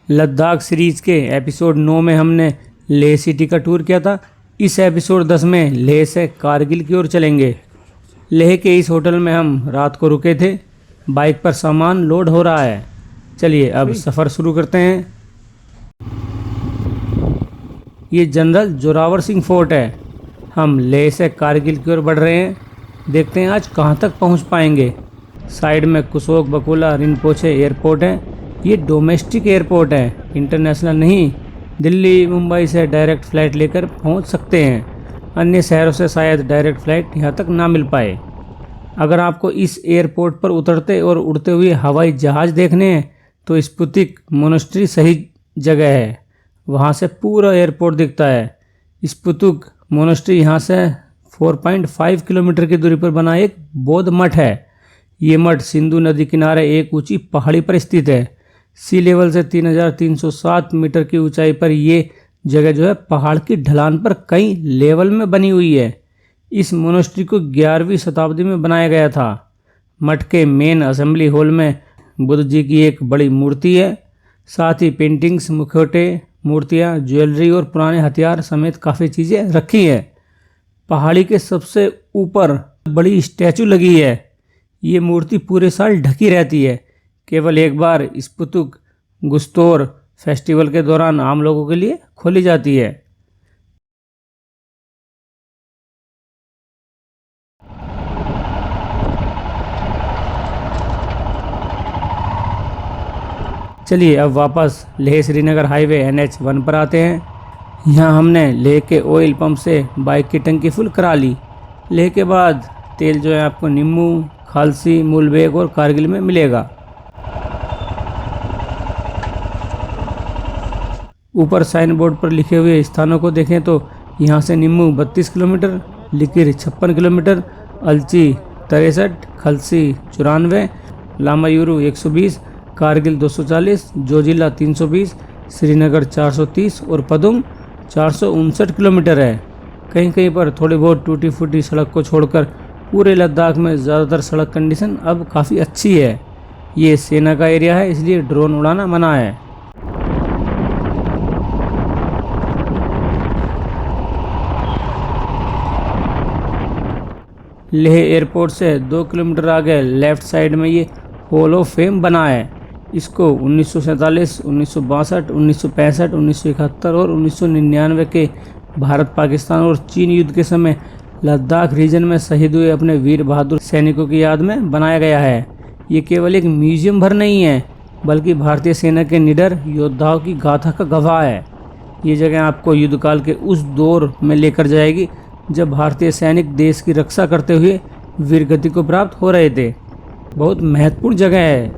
Ladakh series के episode 9 में हमने लेह सिटी का टूर किया था। इस एपिसोड 10 में लेह से कारगिल की ओर चलेंगे। लेह के इस होटल में हम रात को रुके थे। बाइक पर सामान लोड हो रहा है। चलिए अब सफ़र शुरू करते हैं। ये जनरल जोरावर सिंह फोर्ट है। हम लेह से कारगिल की ओर बढ़ रहे हैं। देखते हैं आज कहाँ तक पहुँच पाएंगे। साइड में कुशोक बकुला रिनपोचे एयरपोर्ट है। ये डोमेस्टिक एयरपोर्ट है, इंटरनेशनल नहीं। दिल्ली मुंबई से डायरेक्ट फ़्लाइट लेकर पहुंच सकते हैं। अन्य शहरों से शायद डायरेक्ट फ़्लाइट यहां तक ना मिल पाए। अगर आपको इस एयरपोर्ट पर उतरते और उड़ते हुए हवाई जहाज़ देखने हैं तो स्पुतिक मोनेस्ट्री सही जगह है। वहां से पूरा एयरपोर्ट दिखता है। स्पुतिक मोनेस्ट्री यहाँ से 4.5 किलोमीटर की दूरी पर बना एक बौद्ध मठ है। ये मठ सिंधु नदी किनारे एक ऊंची पहाड़ी पर स्थित है। सी लेवल से 3307 मीटर की ऊंचाई पर ये जगह जो है पहाड़ की ढलान पर कई लेवल में बनी हुई है। इस मोनेस्ट्री को 11वीं शताब्दी में बनाया गया था। मठ के मेन असेंबली हॉल में बुद्ध जी की एक बड़ी मूर्ति है। साथ ही पेंटिंग्स, मुखौटे, मूर्तियाँ, ज्वेलरी और पुराने हथियार समेत काफ़ी चीज़ें रखी हैं। पहाड़ी के सबसे ऊपर बड़ी स्टैचू लगी है। ये मूर्ति पूरे साल ढकी रहती है। केवल एक बार स्पुतुक गुस्तोर फेस्टिवल के दौरान आम लोगों के लिए खोली जाती है। चलिए अब वापस लेह श्रीनगर हाईवे NH1 पर आते हैं। यहाँ हमने लेह के ऑयल पंप से बाइक की टंकी फुल करा ली। लेह के बाद तेल जो है आपको निम्मू, खालसी, मूलबेग और कारगिल में मिलेगा। ऊपर साइन बोर्ड पर लिखे हुए स्थानों को देखें तो यहाँ से निम्मू 32 किलोमीटर, लिकिर 56 किलोमीटर, अलची 63, खलसी 94, लामायूरू 120, कारगिल 240, जोजिला 320, श्रीनगर 430 और पदुम 459 किलोमीटर है। कहीं कहीं पर थोड़ी बहुत टूटी फूटी सड़क को छोड़कर पूरे लद्दाख में ज़्यादातर सड़क कंडीशन अब काफ़ी अच्छी है। ये सेना का एरिया है, इसलिए ड्रोन उड़ाना मना है। लेह एयरपोर्ट से 2 किलोमीटर आगे लेफ्ट साइड में ये हॉल ऑफ फेम बना है। इसको 1947, 1962, 1965, 1971 और 1999 के भारत, पाकिस्तान और चीन युद्ध के समय लद्दाख रीजन में शहीद हुए अपने वीर बहादुर सैनिकों की याद में बनाया गया है। ये केवल एक म्यूजियम भर नहीं है, बल्कि भारतीय सेना के निडर योद्धाओं की गाथा का गवाह है। ये जगह आपको युद्धकाल के उस दौर में लेकर जाएगी जब भारतीय सैनिक देश की रक्षा करते हुए वीरगति को प्राप्त हो रहे थे। बहुत महत्वपूर्ण जगह है।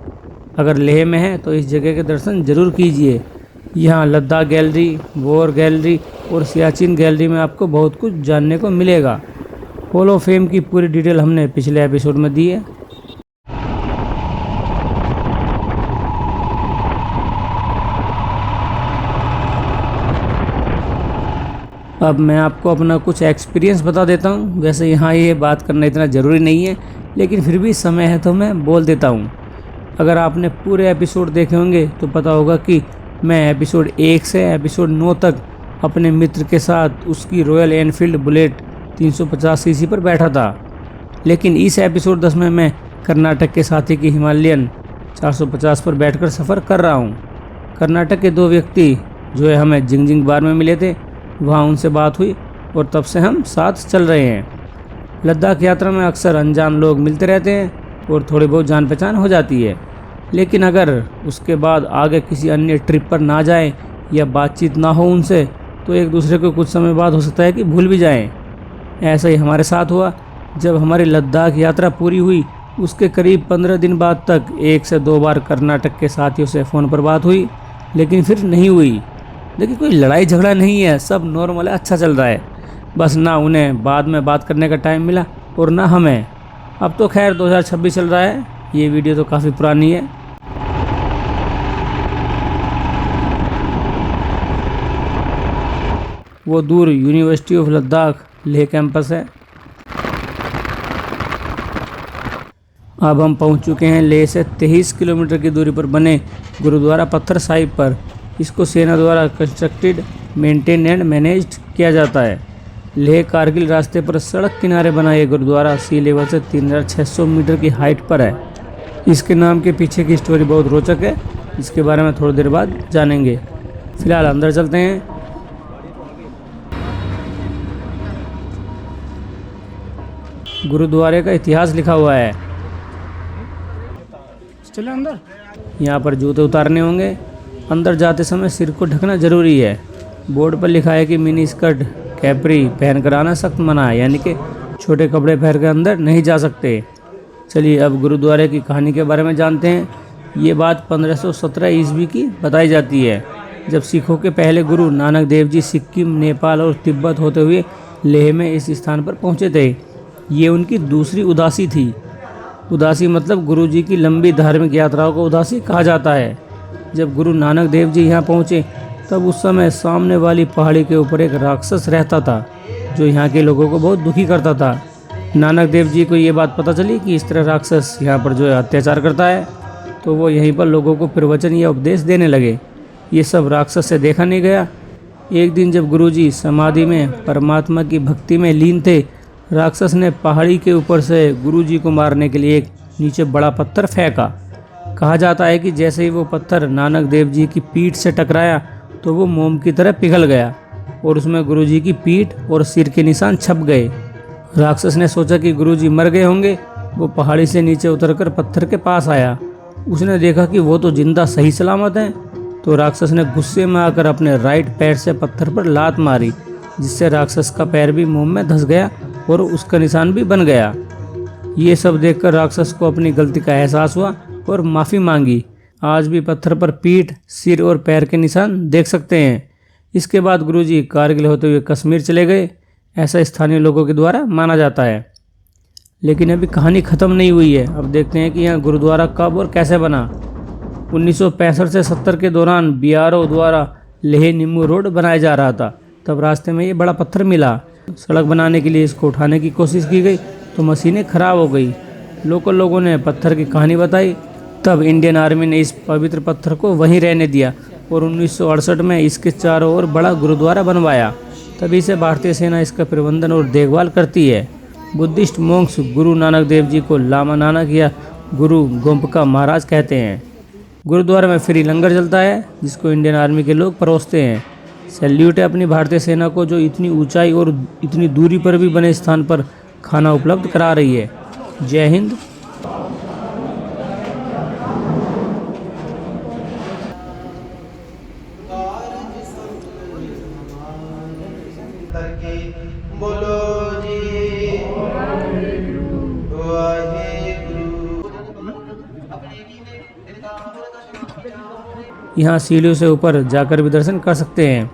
अगर लेह में है तो इस जगह के दर्शन जरूर कीजिए। यहाँ लद्दाख गैलरी, वॉर गैलरी और सियाचिन गैलरी में आपको बहुत कुछ जानने को मिलेगा। हॉल ऑफ फेम की पूरी डिटेल हमने पिछले एपिसोड में दी है। अब मैं आपको अपना कुछ एक्सपीरियंस बता देता हूँ। वैसे यहाँ ये बात करना इतना ज़रूरी नहीं है, लेकिन फिर भी समय है तो मैं बोल देता हूँ। अगर आपने पूरे एपिसोड देखे होंगे तो पता होगा कि मैं एपिसोड 1 से एपिसोड 9 तक अपने मित्र के साथ उसकी रॉयल एनफील्ड बुलेट 350 सीसी पर बैठा था। लेकिन इस एपिसोड 10 में मैं कर्नाटक के साथी की हिमालयन 450 पर बैठकर सफ़र कर रहा हूँ। कर्नाटक के 2 व्यक्ति जो है हमें जिंगजिंग बार में मिले थे, वहाँ उनसे बात हुई और तब से हम साथ चल रहे हैं। लद्दाख यात्रा में अक्सर अनजान लोग मिलते रहते हैं और थोड़ी बहुत जान पहचान हो जाती है। लेकिन अगर उसके बाद आगे किसी अन्य ट्रिप पर ना जाएं या बातचीत ना हो उनसे, तो एक दूसरे को कुछ समय बाद हो सकता है कि भूल भी जाएं। ऐसा ही हमारे साथ हुआ। जब हमारी लद्दाख यात्रा पूरी हुई उसके करीब 15 दिन बाद तक 1 से 2 बार कर्नाटक के साथियों से फ़ोन पर बात हुई, लेकिन फिर नहीं हुई। देखिए कोई लड़ाई झगड़ा नहीं है, सब नॉर्मल है, अच्छा चल रहा है। बस ना उन्हें बाद में बात करने का टाइम मिला और ना हमें। अब तो खैर 2026 चल रहा है, ये वीडियो तो काफ़ी पुरानी है। वो दूर university of Ladakh Leh campus है। अब हम पहुंच चुके हैं लेह से 23 किलोमीटर की दूरी पर बने गुरुद्वारा पत्थर साहिब पर। इसको सेना द्वारा कंस्ट्रक्टेड, मेंटेन एंड मैनेज्ड किया जाता है। लेह कारगिल रास्ते पर सड़क किनारे बना ये गुरुद्वारा सी लेवल से 3600 मीटर की हाइट पर है। इसके नाम के पीछे की स्टोरी बहुत रोचक है, जिसके बारे में थोड़ी देर बाद जानेंगे। फिलहाल अंदर चलते हैं। गुरुद्वारे का इतिहास लिखा हुआ है। चले अंदर। यहाँ पर जूते उतारने होंगे। अंदर जाते समय सिर को ढकना जरूरी है। बोर्ड पर लिखा है कि मिनी स्कर्ट, कैपरी पहनकर आना सख्त मना है, यानी कि छोटे कपड़े पहन कर अंदर नहीं जा सकते। चलिए अब गुरुद्वारे की कहानी के बारे में जानते हैं। ये बात 1517 ईस्वी की बताई जाती है, जब सिखों के पहले गुरु नानक देव जी सिक्किम, नेपाल और तिब्बत होते हुए लेह में इस स्थान पर पहुँचे थे। ये उनकी दूसरी उदासी थी। उदासी मतलब गुरु जी की लंबी धार्मिक यात्राओं को उदासी कहा जाता है। जब गुरु नानक देव जी यहाँ पहुँचे तब उस समय सामने वाली पहाड़ी के ऊपर एक राक्षस रहता था, जो यहाँ के लोगों को बहुत दुखी करता था। नानक देव जी को ये बात पता चली कि इस तरह राक्षस यहाँ पर जो है अत्याचार करता है, तो वो यहीं पर लोगों को प्रवचन या उपदेश देने लगे। ये सब राक्षस से देखा नहीं गया। एक दिन जब गुरुजी समाधि में परमात्मा की भक्ति में लीन थे, राक्षस ने पहाड़ी के ऊपर से गुरुजी को मारने के लिए एक नीचे बड़ा पत्थर फेंका। कहा जाता है कि जैसे ही वो पत्थर नानक देव जी की पीठ से टकराया तो वो मोम की तरह पिघल गया और उसमें गुरुजी की पीठ और सिर के निशान छप गए। राक्षस ने सोचा कि गुरुजी मर गए होंगे। वो पहाड़ी से नीचे उतरकर पत्थर के पास आया। उसने देखा कि वो तो जिंदा सही सलामत हैं। तो राक्षस ने गुस्से में आकर अपने राइट पैर से पत्थर पर लात मारी, जिससे राक्षस का पैर भी मोम में धंस गया और उसका निशान भी बन गया। ये सब देखकर राक्षस को अपनी गलती का एहसास हुआ और माफ़ी मांगी। आज भी पत्थर पर पीठ, सिर और पैर के निशान देख सकते हैं। इसके बाद गुरुजी कारगिल होते हुए कश्मीर चले गए, ऐसा स्थानीय लोगों के द्वारा माना जाता है। लेकिन अभी कहानी ख़त्म नहीं हुई है। अब देखते हैं कि यहाँ गुरुद्वारा कब और कैसे बना। 1965 से 70 के दौरान BRO द्वारा लेह निम्मू रोड बनाया जा रहा था। तब रास्ते में ये बड़ा पत्थर मिला। सड़क बनाने के लिए इसको उठाने की कोशिश की गई तो मशीनें खराब हो गई। लोकल लोगों ने पत्थर की कहानी बताई। तब इंडियन आर्मी ने इस पवित्र पत्थर को वहीं रहने दिया और 1968 में इसके चारों ओर बड़ा गुरुद्वारा बनवाया। तभी से भारतीय सेना इसका प्रबंधन और देखभाल करती है। बुद्धिस्ट मोंक्स गुरु नानक देव जी को लामा नानक या गुरु गोम्पका महाराज कहते हैं। गुरुद्वारा में फ्री लंगर चलता है, जिसको इंडियन आर्मी के लोग परोसते हैं। सैल्यूट है अपनी भारतीय सेना को, जो इतनी ऊंचाई और इतनी दूरी पर भी बने स्थान पर खाना उपलब्ध करा रही है। जय हिंद। बोलो जी यहाँ सीढ़ियों से ऊपर जाकर भी दर्शन कर सकते हैं।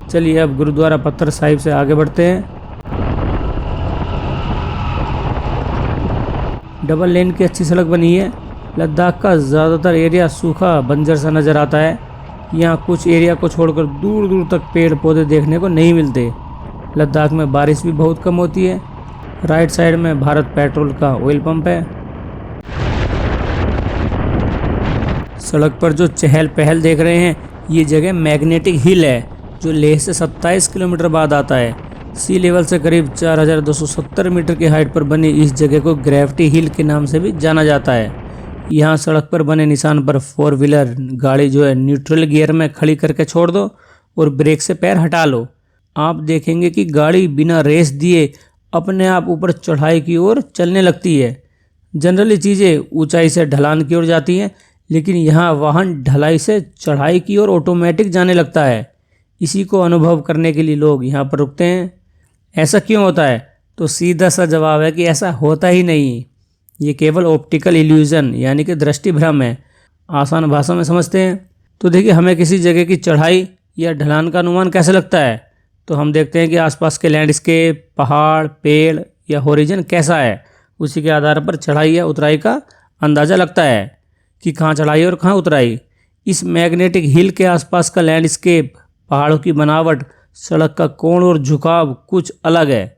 चलिए अब गुरुद्वारा पत्थर साहिब से आगे बढ़ते हैं। डबल लेन की अच्छी सड़क बनी है। लद्दाख का ज़्यादातर एरिया सूखा बंजर सा नज़र आता है। यहाँ कुछ एरिया को छोड़कर दूर दूर तक पेड़ पौधे देखने को नहीं मिलते। लद्दाख में बारिश भी बहुत कम होती है। राइट साइड में भारत पेट्रोल का ऑयल पंप है। सड़क पर जो चहल पहल देख रहे हैं, ये जगह मैग्नेटिक हिल है, जो लेह से 27 किलोमीटर बाद आता है। सी लेवल से करीब 4270 मीटर की हाइट पर बनी इस जगह को ग्रेविटी हिल के नाम से भी जाना जाता है। यहाँ सड़क पर बने निशान पर 4 व्हीलर गाड़ी जो है न्यूट्रल गियर में खड़ी करके छोड़ दो और ब्रेक से पैर हटा लो। आप देखेंगे कि गाड़ी बिना रेस दिए अपने आप ऊपर चढ़ाई की ओर चलने लगती है। जनरली चीज़ें ऊंचाई से ढलान की ओर जाती हैं, लेकिन यहाँ वाहन ढलाई से चढ़ाई की ओर ऑटोमेटिक जाने लगता है। इसी को अनुभव करने के लिए लोग यहाँ पर रुकते हैं। ऐसा क्यों होता है? तो सीधा सा जवाब है कि ऐसा होता ही नहीं। ये केवल ऑप्टिकल इल्यूजन यानी कि दृष्टि भ्रम है। आसान भाषा में समझते हैं तो देखिए, हमें किसी जगह की चढ़ाई या ढलान का अनुमान कैसे लगता है? तो हम देखते हैं कि आसपास के लैंडस्केप, पहाड़, पेड़ या होरिजन कैसा है। उसी के आधार पर चढ़ाई या उतराई का अंदाज़ा लगता है। कि कहाँ चढ़ाई और कहाँ उतराई। इस मैग्नेटिक हिल के आसपास का लैंडस्केप, पहाड़ों की बनावट, सड़क का कोण और झुकाव कुछ अलग है।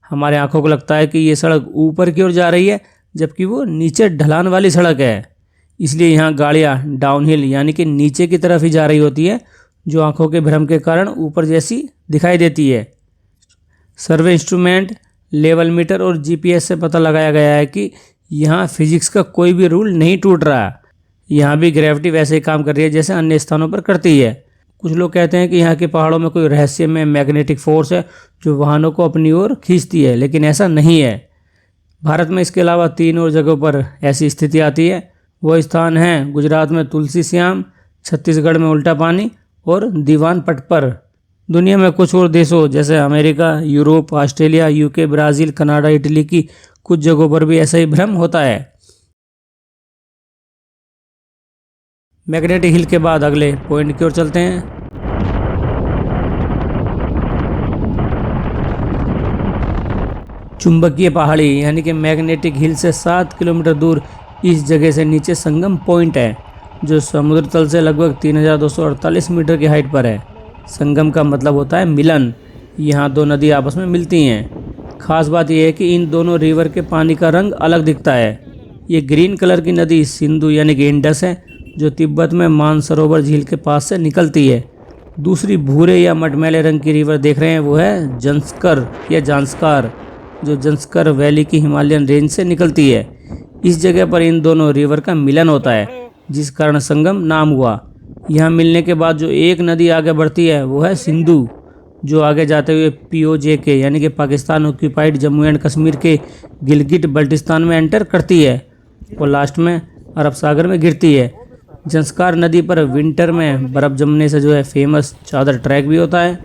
हमारे आंखों को लगता है कि ये सड़क ऊपर की ओर जा रही है, जबकि वो नीचे ढलान वाली सड़क है। इसलिए यहाँ गाड़ियाँ डाउनहिल यानी कि नीचे की तरफ ही जा रही होती है, जो आंखों के भ्रम के कारण ऊपर जैसी दिखाई देती है। सर्वे इंस्ट्रूमेंट, लेवल मीटर और जीपीएस से पता लगाया गया है कि यहाँ फिजिक्स का कोई भी रूल नहीं टूट रहा। यहाँ भी ग्रेविटी वैसे ही काम कर रही है जैसे अन्य स्थानों पर करती है। कुछ लोग कहते हैं कि यहाँ के पहाड़ों में कोई रहस्यमय मैग्नेटिक फोर्स है जो वाहनों को अपनी ओर खींचती है, लेकिन ऐसा नहीं है। भारत में इसके अलावा 3 और जगहों पर ऐसी स्थिति आती है। वो स्थान हैं गुजरात में तुलसी श्याम, छत्तीसगढ़ में उल्टा पानी और दीवान पट पर। दुनिया में कुछ और देशों जैसे America, Europe, Australia, UK, Brazil, Canada, Italy की कुछ जगहों पर भी ऐसा ही भ्रम होता है। मैग्नेटिक हिल के बाद अगले पॉइंट की ओर चलते हैं। चुंबकीय पहाड़ी यानी कि मैग्नेटिक हिल से 7 किलोमीटर दूर इस जगह से नीचे संगम पॉइंट है, जो समुद्र तल से लगभग 3248 मीटर की हाइट पर है। संगम का मतलब होता है मिलन। यहाँ 2 नदी आपस में मिलती हैं। खास बात यह है कि इन दोनों रिवर के पानी का रंग अलग दिखता है। ये ग्रीन कलर की नदी सिंधु यानी कि इंडस है, जो तिब्बत में मानसरोवर झील के पास से निकलती है। दूसरी भूरे या मटमैले रंग की रिवर देख रहे हैं, वो है जंस्कर या जांस्कार, जो जंस्कर वैली की हिमालयन रेंज से निकलती है। इस जगह पर इन दोनों रिवर का मिलन होता है, जिस कारण संगम नाम हुआ। यहाँ मिलने के बाद जो एक नदी आगे बढ़ती है वो है सिंधु, जो आगे जाते हुए POJK यानी कि पाकिस्तान ऑक्यूपाइड जम्मू एंड कश्मीर के गिलगिट बल्टिस्तान में एंटर करती है और लास्ट में अरब सागर में गिरती है। जंस्कार नदी पर विंटर में बर्फ़ जमने से जो है फेमस चादर ट्रैक भी होता है।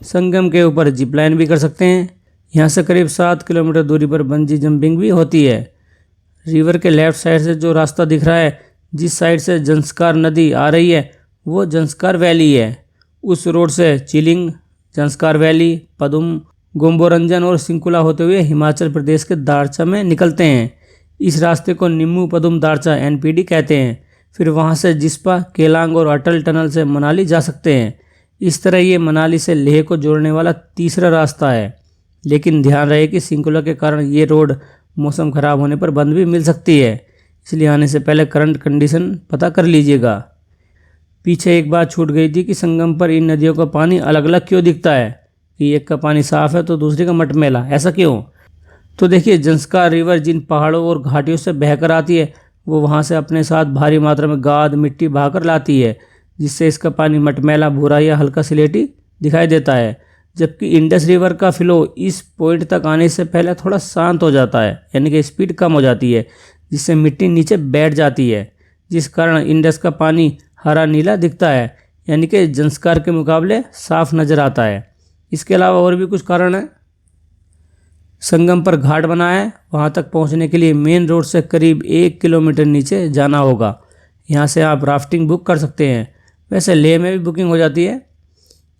संगम के ऊपर जिप लाइन भी कर सकते हैं। यहाँ से करीब 7 किलोमीटर दूरी पर बंजी जंपिंग भी होती है। रिवर के लेफ्ट साइड से जो रास्ता दिख रहा है, जिस साइड से जंस्कार नदी आ रही है, वो जंस्कार वैली है। उस रोड से चिलिंग, जंस्कार वैली, पदुम, गोम्बोरंजन और सिंकुला होते हुए हिमाचल प्रदेश के दारचा में निकलते हैं। इस रास्ते को निम्मू पदुम दारचा NPD कहते हैं। फिर वहाँ से जिस्पा, केलांग और अटल टनल से मनाली जा सकते हैं। इस तरह ये मनाली से लेह को जोड़ने वाला तीसरा रास्ता है। लेकिन ध्यान रहे कि सिंकुला के कारण ये रोड मौसम खराब होने पर बंद भी मिल सकती है, इसलिए आने से पहले करंट कंडीशन पता कर लीजिएगा। पीछे एक बात छूट गई थी कि संगम पर इन नदियों का पानी अलग अलग क्यों दिखता है, कि एक का पानी साफ़ है तो दूसरे का मटमैला, ऐसा क्यों? तो देखिए, जंस्कार रिवर जिन पहाड़ों और घाटियों से बहकर आती है, वो वहाँ से अपने साथ भारी मात्रा में गाद मिट्टी बहाकर लाती है, जिससे इसका पानी मटमैला, भूरा या हल्का सिलेटी दिखाई देता है। जबकि इंडस रिवर का फ्लो इस पॉइंट तक आने से पहले थोड़ा शांत हो जाता है, यानी कि स्पीड कम हो जाती है, जिससे मिट्टी नीचे बैठ जाती है, जिस कारण इंडस का पानी हरा नीला दिखता है, यानी कि जंस्कार के मुकाबले साफ नज़र आता है। इसके अलावा और भी कुछ कारण है। संगम पर घाट बना है, वहाँ तक पहुँचने के लिए मेन रोड से करीब 1 किलोमीटर नीचे जाना होगा। यहाँ से आप राफ्टिंग बुक कर सकते हैं। वैसे लेह में भी बुकिंग हो जाती है।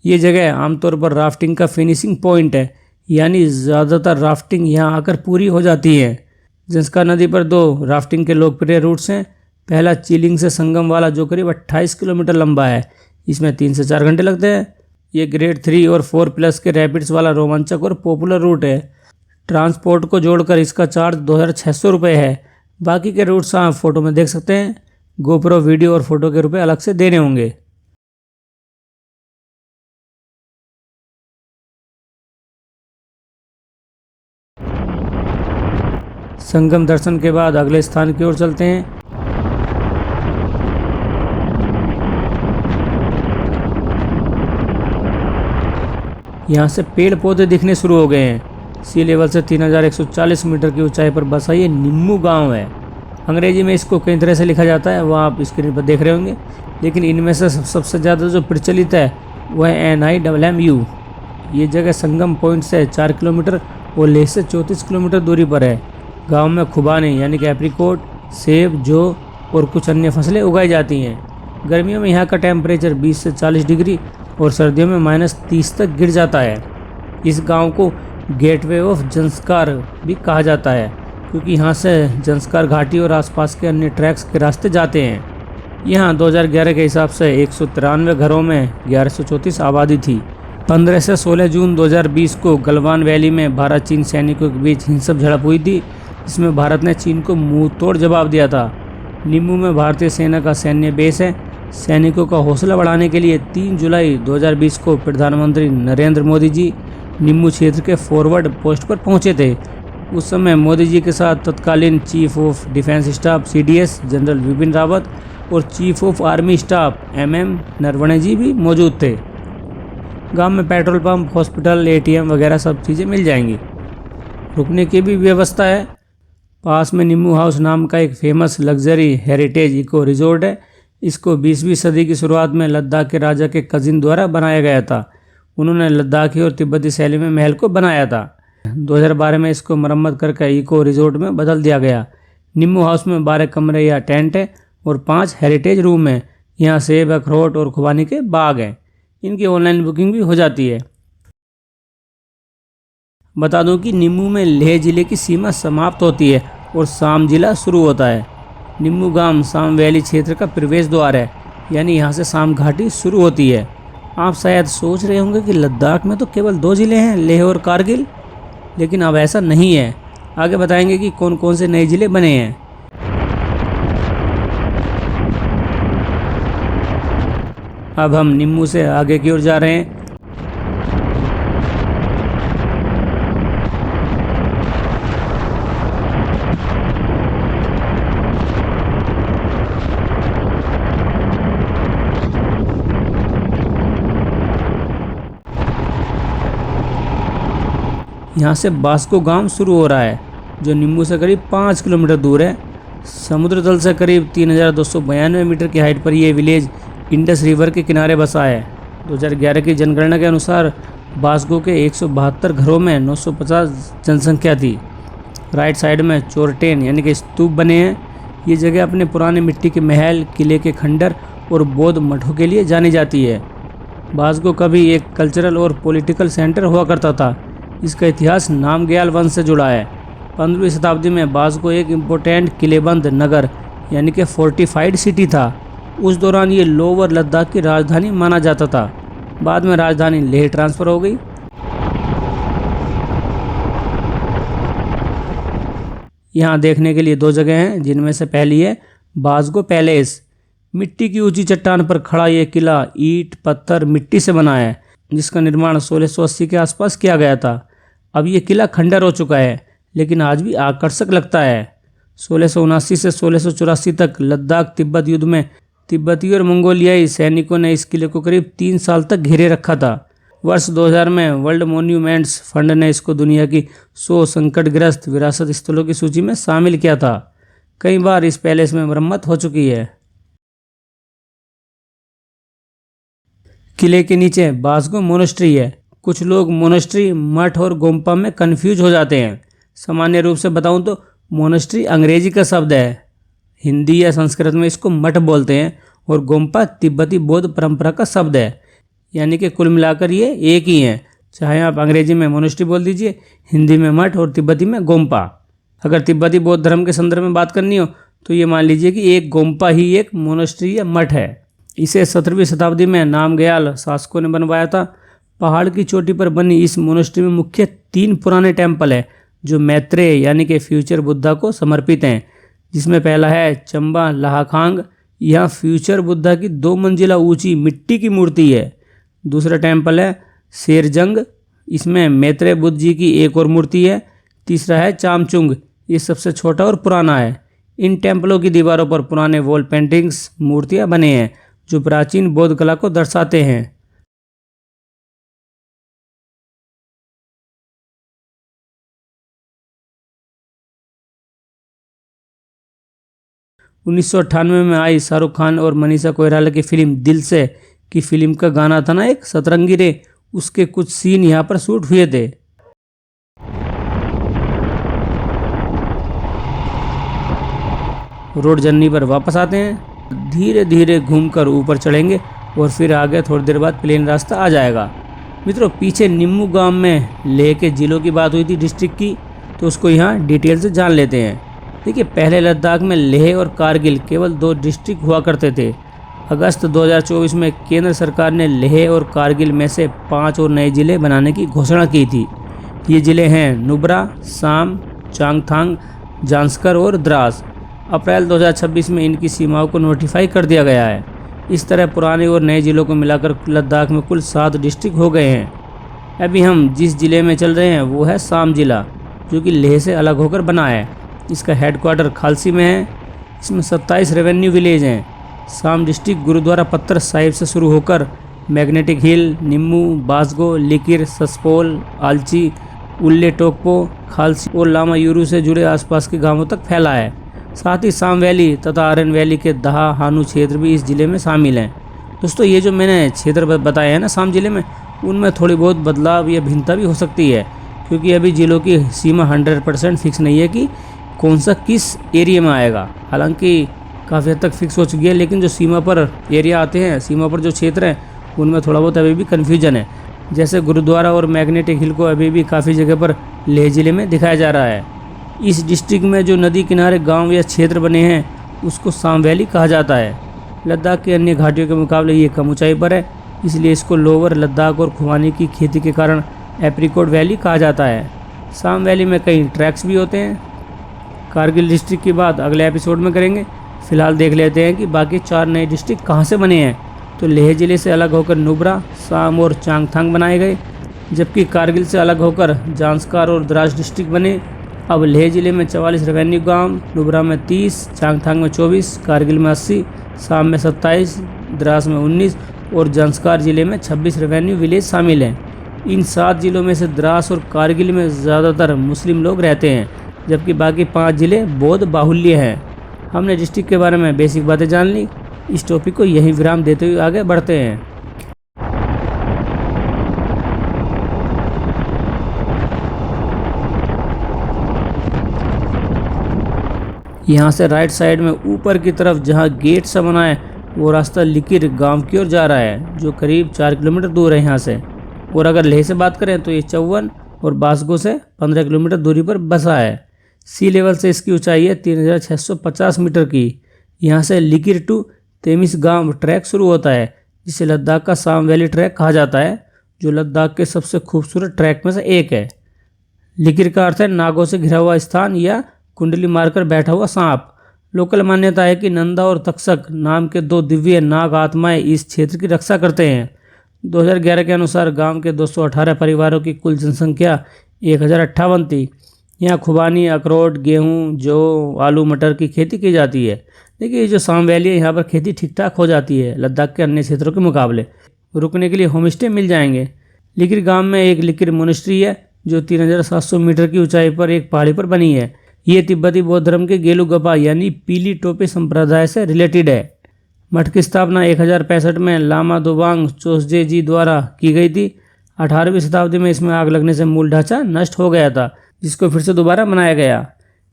ये जगह आमतौर पर राफ्टिंग का फिनिशिंग पॉइंट है, यानी ज़्यादातर राफ्टिंग यहाँ आकर पूरी हो जाती है। जंस्कार नदी पर 2 राफ्टिंग के लोकप्रिय रूट्स हैं। पहला चिलिंग से संगम वाला, जो करीब 28 किलोमीटर लंबा है। इसमें 3 से 4 घंटे लगते हैं। ये ग्रेड 3 और 4+ के रैपिड्स वाला रोमांचक और पॉपुलर रूट है। ट्रांसपोर्ट को जोड़कर इसका चार्ज 2600 रुपये है। बाकी के रूट्स आप फ़ोटो में देख सकते हैं। गोप्रो वीडियो और फोटो के रुपये अलग से देने होंगे। संगम दर्शन के बाद अगले स्थान की ओर चलते हैं। यहाँ से पेड़ पौधे दिखने शुरू हो गए हैं। सी लेवल से 3140 मीटर की ऊंचाई पर बसा ये निम्मू गांव है। अंग्रेजी में इसको कई तरह से लिखा जाता है, वो आप स्क्रीन पर देख रहे होंगे, लेकिन इनमें से सबसे ज़्यादा जो प्रचलित है वह है NIMMU। ये जगह संगम पॉइंट से 4 किलोमीटर और लेह से 34 किलोमीटर दूरी पर है। गांव में खुबानी यानी कि एप्रीकोट, सेब, जौ और कुछ अन्य फसलें उगाई जाती हैं। गर्मियों में यहाँ का टेम्परेचर 20 से 40 डिग्री और सर्दियों में -30 तक गिर जाता है। इस गांव को गेटवे ऑफ जंस्कार भी कहा जाता है। क्योंकि यहाँ से जंस्कार घाटी और आसपास के अन्य ट्रैक्स के रास्ते जाते हैं। यहाँ 2011 के हिसाब से 193 घरों में 1134 आबादी थी। 15 से 16 जून 2020 को गलवान वैली में भारत चीन सैनिकों के बीच हिंसक झड़प हुई थी, जिसमें भारत ने चीन को मुंह तोड़ जवाब दिया था। निम्मू में भारतीय सेना का सैन्य बेस है। सैनिकों का हौसला बढ़ाने के लिए 3 जुलाई 2020 को प्रधानमंत्री नरेंद्र मोदी जी निम्मू क्षेत्र के फॉरवर्ड पोस्ट पर पहुंचे थे। उस समय मोदी जी के साथ तत्कालीन chief of defence staff CDS general Vipin Rawat और chief of army staff MM Naravane ji भी मौजूद थे। गांव में पेट्रोल पंप, हॉस्पिटल, ATM वगैरह सब चीज़ें मिल जाएंगी। रुकने की भी व्यवस्था है। पास में निम्मू हाउस नाम का एक famous luxury heritage eco resort है। इसको 20वीं सदी की शुरुआत में लद्दाख के राजा के कजिन द्वारा बनाया गया था। उन्होंने लद्दाखी और तिब्बती शैली में महल को बनाया था। 2012 में इसको मरम्मत करके इको रिजॉर्ट में बदल दिया गया। निम्मू हाउस में 12 कमरे या टेंट है और 5 हेरिटेज रूम है। यहाँ सेब, अखरोट और खुबानी के बाग हैं। इनकी ऑनलाइन बुकिंग भी हो जाती है। बता दूं कि निम्मू में लेह जिले की सीमा समाप्त होती है और साम जिला शुरू होता है। निम्मू गांव साम वैली क्षेत्र का प्रवेश द्वार है, यानी यहाँ से साम घाटी शुरू होती है। आप शायद सोच रहे होंगे कि लद्दाख में तो केवल 2 ज़िले हैं, लेह और कारगिल, लेकिन अब ऐसा नहीं है। आगे बताएंगे कि कौन कौन से नए ज़िले बने हैं। अब हम निम्मू से आगे की ओर जा रहे हैं। यहाँ से बास्को गांव शुरू हो रहा है, जो निम्मू से करीब 5 किलोमीटर दूर है। समुद्र तल से करीब 3292 मीटर की हाइट पर यह विलेज इंडस रिवर के किनारे बसा है। 2011 की जनगणना के अनुसार बास्को के 172 घरों में 950 जनसंख्या थी। राइट साइड में चोरटेन यानी कि स्तूप बने हैं। ये जगह अपने पुराने मिट्टी के महल, किले के खंडर और बौद्ध मठों के लिए जानी जाती है। बास्को कभी एक कल्चरल और पॉलिटिकल सेंटर हुआ करता था। इसका इतिहास नामग्याल वंश से जुड़ा है। 15वीं शताब्दी में बास्को एक इम्पोर्टेंट किलेबंद नगर यानी कि फोर्टिफाइड सिटी था। उस दौरान ये लोअर लद्दाख की राजधानी माना जाता था। बाद में राजधानी लेह ट्रांसफ़र हो गई। यहाँ देखने के लिए 2 जगह हैं, जिनमें से पहली है बास्को पैलेस। मिट्टी की ऊंची चट्टान पर खड़ा ये किला ईंट, पत्थर, मिट्टी से बना है, जिसका निर्माण 1680 के आसपास किया गया था। अब ये किला खंडर हो चुका है, लेकिन आज भी आकर्षक लगता है। 1679 से 1684 तक लद्दाख तिब्बत युद्ध में तिब्बती और मंगोलियाई सैनिकों ने इस किले को करीब 3 साल तक घेरे रखा था। वर्ष 2000 में वर्ल्ड मॉन्यूमेंट्स फंड ने इसको दुनिया की 100 संकटग्रस्त विरासत स्थलों की सूची में शामिल किया था। कई बार इस पैलेस में मरम्मत हो चुकी है। किले के नीचे बास्को मोनेस्ट्री है। कुछ लोग मोनेस्ट्री, मठ और गोम्पा में कंफ्यूज हो जाते हैं। सामान्य रूप से बताऊं तो मोनेस्ट्री अंग्रेजी का शब्द है। हिंदी या संस्कृत में इसको मठ बोलते हैं और गोम्पा तिब्बती बौद्ध परंपरा का शब्द है। यानी कि कुल मिलाकर ये एक ही हैं। चाहे आप अंग्रेजी में मोनेस्ट्री बोल दीजिए, हिंदी में मठ और तिब्बती में गोम्पा। अगर तिब्बती बौद्ध धर्म के संदर्भ में बात करनी हो तो ये मान लीजिए कि एक गोम्पा ही एक मोनेस्ट्री या मठ है। इसे 17वीं शताब्दी में नामग्याल शासकों ने बनवाया था। पहाड़ की चोटी पर बनी इस मोनेस्ट्री में मुख्य 3 पुराने टेम्पल हैं, जो मैत्रेय यानी कि फ्यूचर बुद्धा को समर्पित हैं। जिसमें पहला है चंबा लाहाखांग। यहाँ फ्यूचर बुद्धा की 2 मंजिला ऊंची मिट्टी की मूर्ति है। दूसरा टेम्पल है शेरजंग। इसमें मैत्रेय बुद्ध जी की एक और मूर्ति है। तीसरा है चामचुंग। ये सबसे छोटा और पुराना है। इन टेम्पलों की दीवारों पर पुराने वॉल पेंटिंग्स, मूर्तियाँ बने हैं, जो प्राचीन बौद्ध कला को दर्शाते हैं। 1998 में आई शाहरुख खान और मनीषा कोइराला की फिल्म दिल से की फिल्म का गाना था ना एक सतरंगी रे, उसके कुछ सीन यहाँ पर शूट हुए थे। रोड जर्नी पर वापस आते हैं। धीरे धीरे घूमकर ऊपर चढ़ेंगे और फिर आगे थोड़ी देर बाद प्लेन रास्ता आ जाएगा। मित्रों, पीछे निम्मू गांव में लेह के जिलों की बात हुई थी, डिस्ट्रिक्ट की। तो उसको यहाँ डिटेल से जान लेते हैं। देखिए, पहले लद्दाख में लेह और कारगिल केवल 2 डिस्ट्रिक्ट हुआ करते थे। अगस्त 2024 में केंद्र सरकार ने लेह और कारगिल में से 5 और नए ज़िले बनाने की घोषणा की थी। ये ज़िले हैं नुब्रा, साम, चांगथांग, जांस्कर और द्रास। अप्रैल 2026 में इनकी सीमाओं को नोटिफाई कर दिया गया है। इस तरह पुराने और नए ज़िलों को मिलाकर लद्दाख में कुल 7 डिस्ट्रिक्ट हो गए हैं। अभी हम जिस ज़िले में चल रहे हैं वो है साम ज़िला, जो कि लेह से अलग होकर बना है। इसका हेडक्वार्टर खालसी में है। इसमें 27 रेवेन्यू विलेज हैं। साम डिस्ट्रिक्ट गुरुद्वारा पत्थर साहिब से शुरू होकर मैग्नेटिक हिल, निम्मू, बासगो, लिकिर, ससपोल, आलची, उल्ले टोकपो, खालसी और लामा यूरू से जुड़े आसपास के गांवों तक फैला है। साथ ही साम वैली तथा आरन वैली के दहा हानू क्षेत्र भी इस ज़िले में शामिल हैं। दोस्तों, ये जो मैंने क्षेत्र बताए हैं ना साम ज़िले में, उनमें थोड़ी बहुत बदलाव या भिन्नता भी हो सकती है, क्योंकि अभी ज़िलों की सीमा 100% फिक्स नहीं है कि कौन सा किस एरिया में आएगा। हालांकि काफ़ी हद तक फिक्स हो चुकी है, लेकिन जो सीमा पर एरिया आते हैं, सीमा पर जो क्षेत्र हैं, उनमें थोड़ा बहुत अभी भी कन्फ्यूजन है। जैसे गुरुद्वारा और मैग्नेटिक हिल को अभी भी काफ़ी जगह पर लेह ज़िले में दिखाया जा रहा है। इस डिस्ट्रिक्ट में जो नदी किनारे गांव या क्षेत्र बने हैं उसको साम वैली कहा जाता है। लद्दाख के अन्य घाटियों के मुकाबले ये कम ऊंचाई पर है, इसलिए इसको लोअर लद्दाख और खुबानी की खेती के कारण एप्रिकॉट वैली कहा जाता है। साम वैली में कई ट्रैक्स भी होते हैं। कारगिल डिस्ट्रिक्ट की बात अगले एपिसोड में करेंगे। फिलहाल देख लेते हैं कि बाकी 4 नए डिस्ट्रिक्ट कहाँ से बने हैं। तो लेह ज़िले से अलग होकर नुब्रा, साम और चांगथांग बनाए गए, जबकि कारगिल से अलग होकर जांस्कर और द्रास डिस्ट्रिक्ट बने। अब लेह ज़िले में 44 रेवेन्यू गांव, नुब्रा में 30, चांगथांग में 24, कारगिल में 80, साम में 27, द्रास में 19 और जांस्कर ज़िले में 26 रेवेन्यू विलेज शामिल हैं। इन 7 ज़िलों में से द्रास और कारगिल में ज़्यादातर मुस्लिम लोग रहते हैं, जबकि बाकी 5 ज़िले बौद्ध बाहुल्य हैं। हमने डिस्ट्रिक्ट के बारे में बेसिक बातें जान ली। इस टॉपिक को यहीं विराम देते हुए आगे बढ़ते हैं। यहाँ से राइट साइड में ऊपर की तरफ जहाँ गेट सा बना है, वो रास्ता लिकिर गांव की ओर जा रहा है, जो करीब 4 किलोमीटर दूर है यहाँ से। और अगर लेह से बात करें तो ये 54 और बासगो से 15 किलोमीटर दूरी पर बसा है। सी लेवल से इसकी ऊंचाई है 3650 मीटर की। यहाँ से लिकिर टू तेमिस गांव ट्रैक शुरू होता है, जिसे लद्दाख का साम वैली ट्रैक कहा जाता है, जो लद्दाख के सबसे खूबसूरत ट्रैक में से एक है। लिकिर का अर्थ है नागों से घिरा हुआ स्थान या कुंडली मारकर बैठा हुआ सांप। लोकल मान्यता है कि नंदा और तक्षक नाम के 2 दिव्य नाग आत्माएं इस क्षेत्र की रक्षा करते हैं। 2011 के अनुसार गांव के 218 परिवारों की कुल जनसंख्या 1058 थी। यहाँ खुबानी, अखरोट, गेहूँ, जौ, आलू, मटर की खेती की जाती है। देखिए, ये जो साम वैली है, यहाँ पर खेती ठीक ठाक हो जाती है लद्दाख के अन्य क्षेत्रों के मुकाबले। रुकने के लिए होम स्टे मिल जाएंगे। लिकिर गांव में एक लिकिर मोनेस्ट्री है, जो 3700 मीटर की ऊंचाई पर एक पहाड़ी पर बनी है। ये तिब्बती बौद्ध धर्म के गेलुगपा यानी पीली टोपी संप्रदाय से रिलेटेड है। मठ की स्थापना 1065 में लामा दोबांग चोसजे जी द्वारा की गई थी। 18वीं शताब्दी में इसमें आग लगने से मूल ढांचा नष्ट हो गया था, जिसको फिर से दोबारा बनाया गया।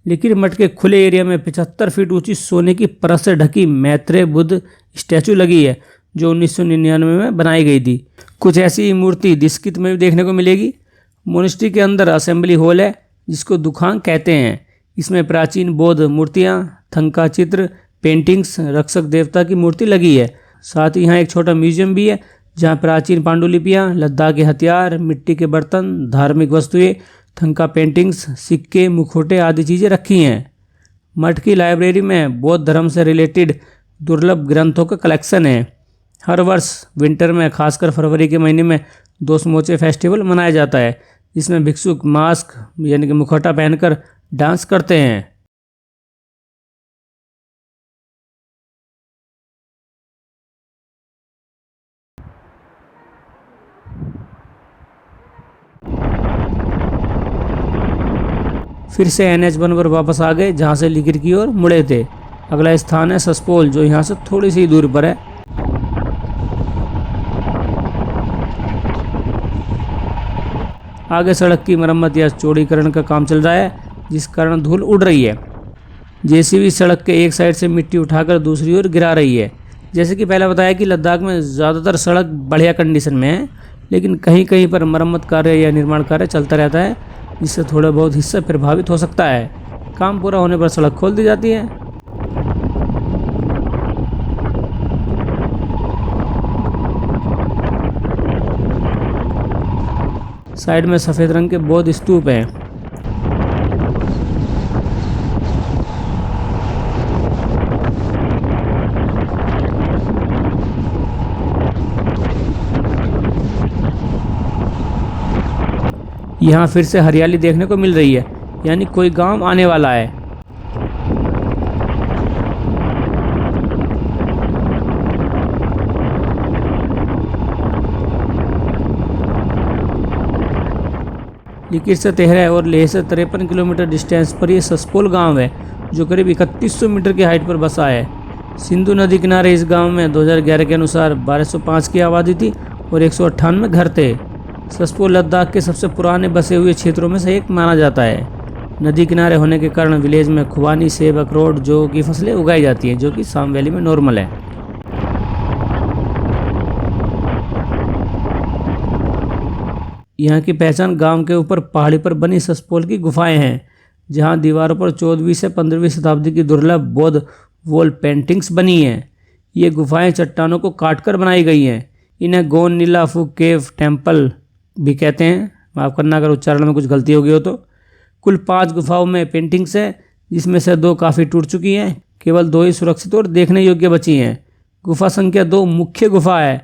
लिकिर मठ के खुले एरिया में 75 फीट ऊंची सोने की परत से ढकी मैत्रेय बुद्ध स्टैचू लगी है, जो 1999 में बनाई गई थी। कुछ ऐसी मूर्ति दिस्कित में भी देखने को मिलेगी। मोनेस्ट्री के अंदर असेंबली हॉल है, जिसको दुखांग कहते हैं। इसमें प्राचीन बौद्ध मूर्तियाँ, थंका चित्र, पेंटिंग्स, रक्षक देवता की मूर्ति लगी है। साथ ही यहाँ एक छोटा म्यूजियम भी है, जहाँ प्राचीन पांडुलिपियाँ, लद्दाख के हथियार, मिट्टी के बर्तन, धार्मिक वस्तुएं, थंका पेंटिंग्स, सिक्के, मुखौटे आदि चीज़ें रखी हैं। मठ की लाइब्रेरी में बौद्ध धर्म से रिलेटेड दुर्लभ ग्रंथों का कलेक्शन है। हर वर्ष विंटर में, खासकर फरवरी के महीने में, दोसमोचे फेस्टिवल मनाया जाता है, जिसमें भिक्षुक मास्क यानी कि मुखौटा पहनकर डांस करते हैं। फिर से NH1 पर वापस आ गए, जहाँ से लिकिर की ओर मुड़े थे। अगला स्थान है ससपोल, जो यहाँ से थोड़ी सी दूर पर है। आगे सड़क की मरम्मत या चौड़ीकरण का काम चल रहा है, जिस कारण धूल उड़ रही है। JCB सड़क के एक साइड से मिट्टी उठाकर दूसरी ओर गिरा रही है। जैसे कि पहले बताया कि लद्दाख में ज़्यादातर सड़क बढ़िया कंडीशन में है, लेकिन कहीं कहीं पर मरम्मत कार्य या निर्माण कार्य चलता रहता है। जिससे थोड़ा बहुत हिस्सा प्रभावित हो सकता है। काम पूरा होने पर सड़क खोल दी जाती है। साइड में सफ़ेद रंग के बौद्ध स्तूप हैं। यहाँ फिर से हरियाली देखने को मिल रही है, यानी कोई गांव आने वाला है। लीकिर से 13 और लेह से 53 किलोमीटर डिस्टेंस पर यह सस्पोल गांव है, जो करीब 3100 मीटर की हाइट पर बसा है। सिंधु नदी किनारे इस गांव में 2011 के अनुसार 1205 की आबादी थी और 198 घर थे। सस्पोल लद्दाख के सबसे पुराने बसे हुए क्षेत्रों में से एक माना जाता है। नदी किनारे होने के कारण विलेज में खुबानी, सेब, अखरोट, जौ की फसलें उगाई जाती हैं, जो कि साम वैली में नॉर्मल है। यहाँ की पहचान गांव के ऊपर पहाड़ी पर बनी सस्पोल की गुफाएं हैं, जहाँ दीवारों पर 14वीं से 15वीं शताब्दी की दुर्लभ बौद्ध वॉल पेंटिंग्स बनी हैं। ये गुफाएं चट्टानों को काटकर बनाई गई हैं। इन्हें गोन नीला फू केव टेम्पल भी कहते हैं। माफ़ करना अगर उच्चारण में कुछ गलती हो गई हो तो। कुल 5 गुफाओं में पेंटिंग्स है, जिसमें से 2 काफ़ी टूट चुकी हैं। केवल 2 ही सुरक्षित और देखने योग्य बची हैं। गुफा संख्या 2 मुख्य गुफा है।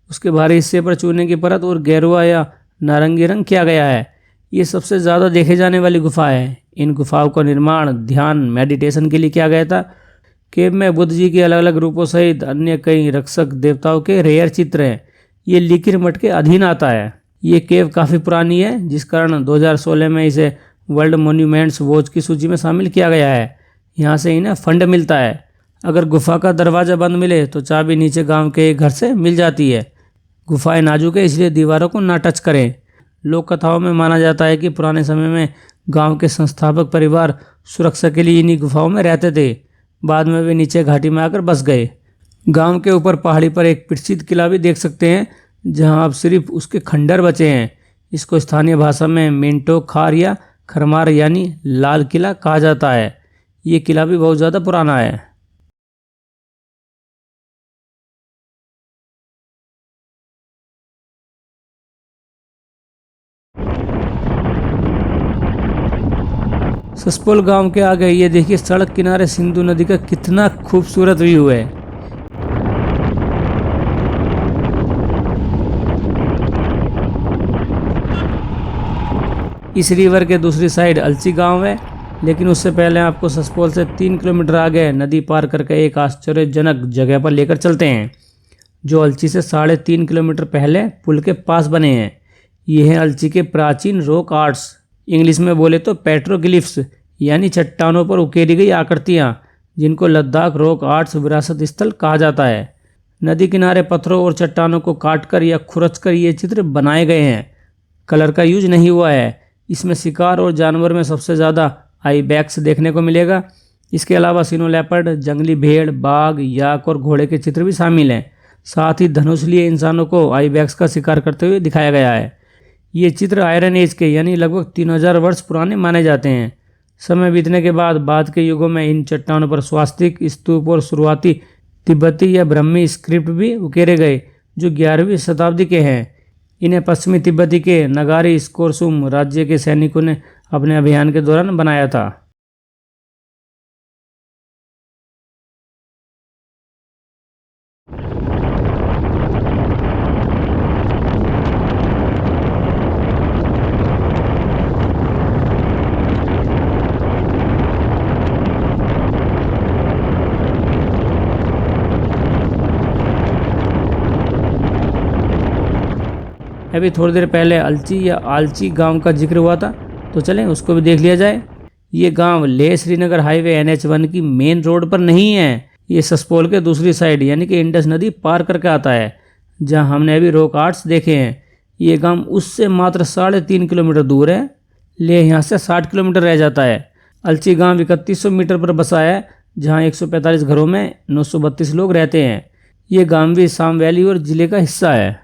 उसके बाहरी हिस्से पर चूने की परत और गेरुआ या नारंगी रंग किया गया है। ये सबसे ज़्यादा देखे जाने वाली गुफा है। इन गुफाओं का निर्माण ध्यान मेडिटेशन के लिए किया गया था। केव में बुद्ध जी के अलग अलग रूपों सहित अन्य कई रक्षक देवताओं के रेयर चित्र हैं। ये लीकिर मठ के अधीन आता है। ये केव काफ़ी पुरानी है, जिस कारण 2016 में इसे वर्ल्ड मॉन्यूमेंट्स वॉच की सूची में शामिल किया गया है। यहाँ से इन्हें फंड मिलता है। अगर गुफा का दरवाज़ा बंद मिले तो चाबी नीचे गांव के एक घर से मिल जाती है। गुफाएं नाजुक है, इसलिए दीवारों को ना टच करें। लोक कथाओं में माना जाता है कि पुराने समय में गांव के संस्थापक परिवार सुरक्षा के लिए इन्हीं गुफाओं में रहते थे। बाद में वे नीचे घाटी में आकर बस गए। गांव के ऊपर पहाड़ी पर एक प्रसिद्ध किला भी देख सकते हैं, जहां अब सिर्फ उसके खंडर बचे हैं। इसको स्थानीय भाषा में मिंटो खार या खरमार यानी लाल किला कहा जाता है। ये किला भी बहुत ज़्यादा पुराना है। सस्पोल गांव के आगे ये देखिए, सड़क किनारे सिंधु नदी का कितना खूबसूरत व्यू है। इस रिवर के दूसरी साइड अलची गांव है, लेकिन उससे पहले आपको सस्पोल से 3 किलोमीटर आगे नदी पार करके एक आश्चर्यजनक जगह पर लेकर चलते हैं, जो अलची से 3.5 किलोमीटर पहले पुल के पास बने हैं। ये हैं अलची के प्राचीन रॉक आर्ट्स, इंग्लिश में बोले तो पेट्रोग्लिफ्स, यानी चट्टानों पर उकेरी गई आकृतियाँ, जिनको लद्दाख रॉक आर्ट्स विरासत स्थल कहा जाता है। नदी किनारे पत्थरों और चट्टानों को काटकर या खुरचकर ये चित्र बनाए गए हैं। कलर का यूज नहीं हुआ है। इसमें शिकार और जानवर में सबसे ज़्यादा आईबैक्स देखने को मिलेगा। इसके अलावा सिनो लेपर्ड, जंगली भेड़, बाघ, याक और घोड़े के चित्र भी शामिल हैं। साथ ही धनुष लिए इंसानों को आईबैक्स का शिकार करते हुए दिखाया गया है। ये चित्र आयरन एज के यानी लगभग 3000 वर्ष पुराने माने जाते हैं। समय बीतने के बाद के युगों में इन चट्टानों पर स्वास्तिक, स्तूप और शुरुआती तिब्बती या ब्रह्मी स्क्रिप्ट भी उकेरे गए, जो 11वीं शताब्दी के हैं। इन्हें पश्चिमी तिब्बती के नगारी स्कोरसुम राज्य के सैनिकों ने अपने अभियान के दौरान बनाया था। अभी थोड़ी देर पहले अलची या आलची गांव का जिक्र हुआ था, तो चलें उसको भी देख लिया जाए। ये गांव लेह श्रीनगर हाईवे NH1 की मेन रोड पर नहीं है। ये सस्पोल के दूसरी साइड यानी कि इंडस नदी पार करके आता है, जहां हमने अभी रॉक आर्ट्स देखे हैं। ये गांव उससे मात्र 3.5 किलोमीटर दूर है। लेह यहाँ से 60 किलोमीटर रह जाता है। अलची गांव 3100 मीटर पर बसा है, जहाँ 145 घरों में 932 लोग रहते हैं। ये गांव भी साम वैली और ज़िले का हिस्सा है।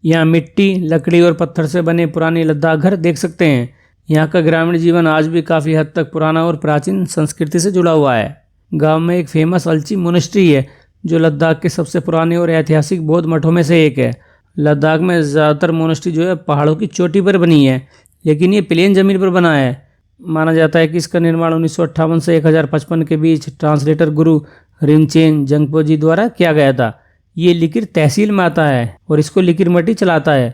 यहाँ मिट्टी, लकड़ी और पत्थर से बने पुराने लद्दाख घर देख सकते हैं। यहाँ का ग्रामीण जीवन आज भी काफ़ी हद तक पुराना और प्राचीन संस्कृति से जुड़ा हुआ है। गांव में एक फेमस अलची मोनेस्ट्री है जो लद्दाख के सबसे पुराने और ऐतिहासिक बौद्ध मठों में से एक है। लद्दाख में ज़्यादातर मोनेस्ट्री जो है पहाड़ों की चोटी पर बनी है, लेकिन ये प्लेन ज़मीन पर बना है। माना जाता है कि इसका निर्माण 1958 से 1055 के बीच ट्रांसलेटर गुरु रिनचेन जंगपो जी द्वारा किया गया था। ये लिकिर तहसील में आता है और इसको लिकिर मटी चलाता है।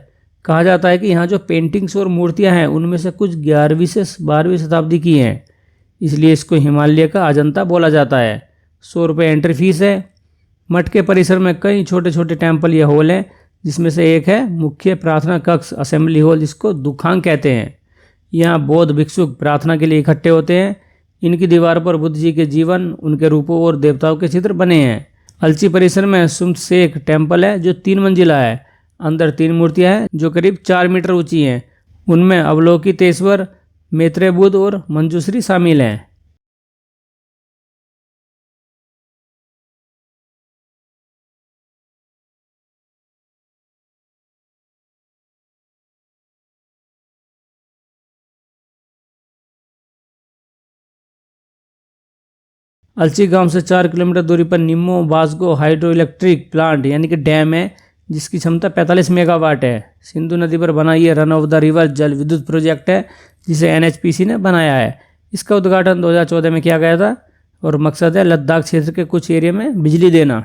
कहा जाता है कि यहाँ जो पेंटिंग्स और मूर्तियाँ हैं उनमें से कुछ 11वीं से 12वीं शताब्दी की हैं, इसलिए इसको हिमालय का अजंता बोला जाता है। 100 रुपये एंट्री फीस है। मठ के परिसर में कई छोटे छोटे टेम्पल या हॉल हैं, जिसमें से एक है मुख्य प्रार्थना कक्ष असेंबली हॉल, जिसको दुखांग कहते हैं। यहाँ बौद्ध भिक्षुक प्रार्थना के लिए इकट्ठे होते हैं। इनकी दीवार पर बुद्ध जी के जीवन, उनके रूपों और देवताओं के चित्र बने हैं। अलची परिसर में सुमसेक टेम्पल है जो 3 मंजिला है। अंदर 3 मूर्तियां हैं जो करीब 4 मीटर ऊंची हैं। उनमें अवलोकितेश्वर, मैत्रेय बुद्ध और मंजूश्री शामिल हैं। अलची गांव से 4 किलोमीटर दूरी पर निम्मो वास्गो हाइड्रो इलेक्ट्रिक प्लांट यानी कि डैम है, जिसकी क्षमता 45 मेगावाट है। सिंधु नदी पर बना ये रन ऑफ द रिवर जल विद्युत प्रोजेक्ट है, जिसे एनएचपीसी ने बनाया है। इसका उद्घाटन 2014 में किया गया था और मकसद है लद्दाख क्षेत्र के कुछ एरिया में बिजली देना।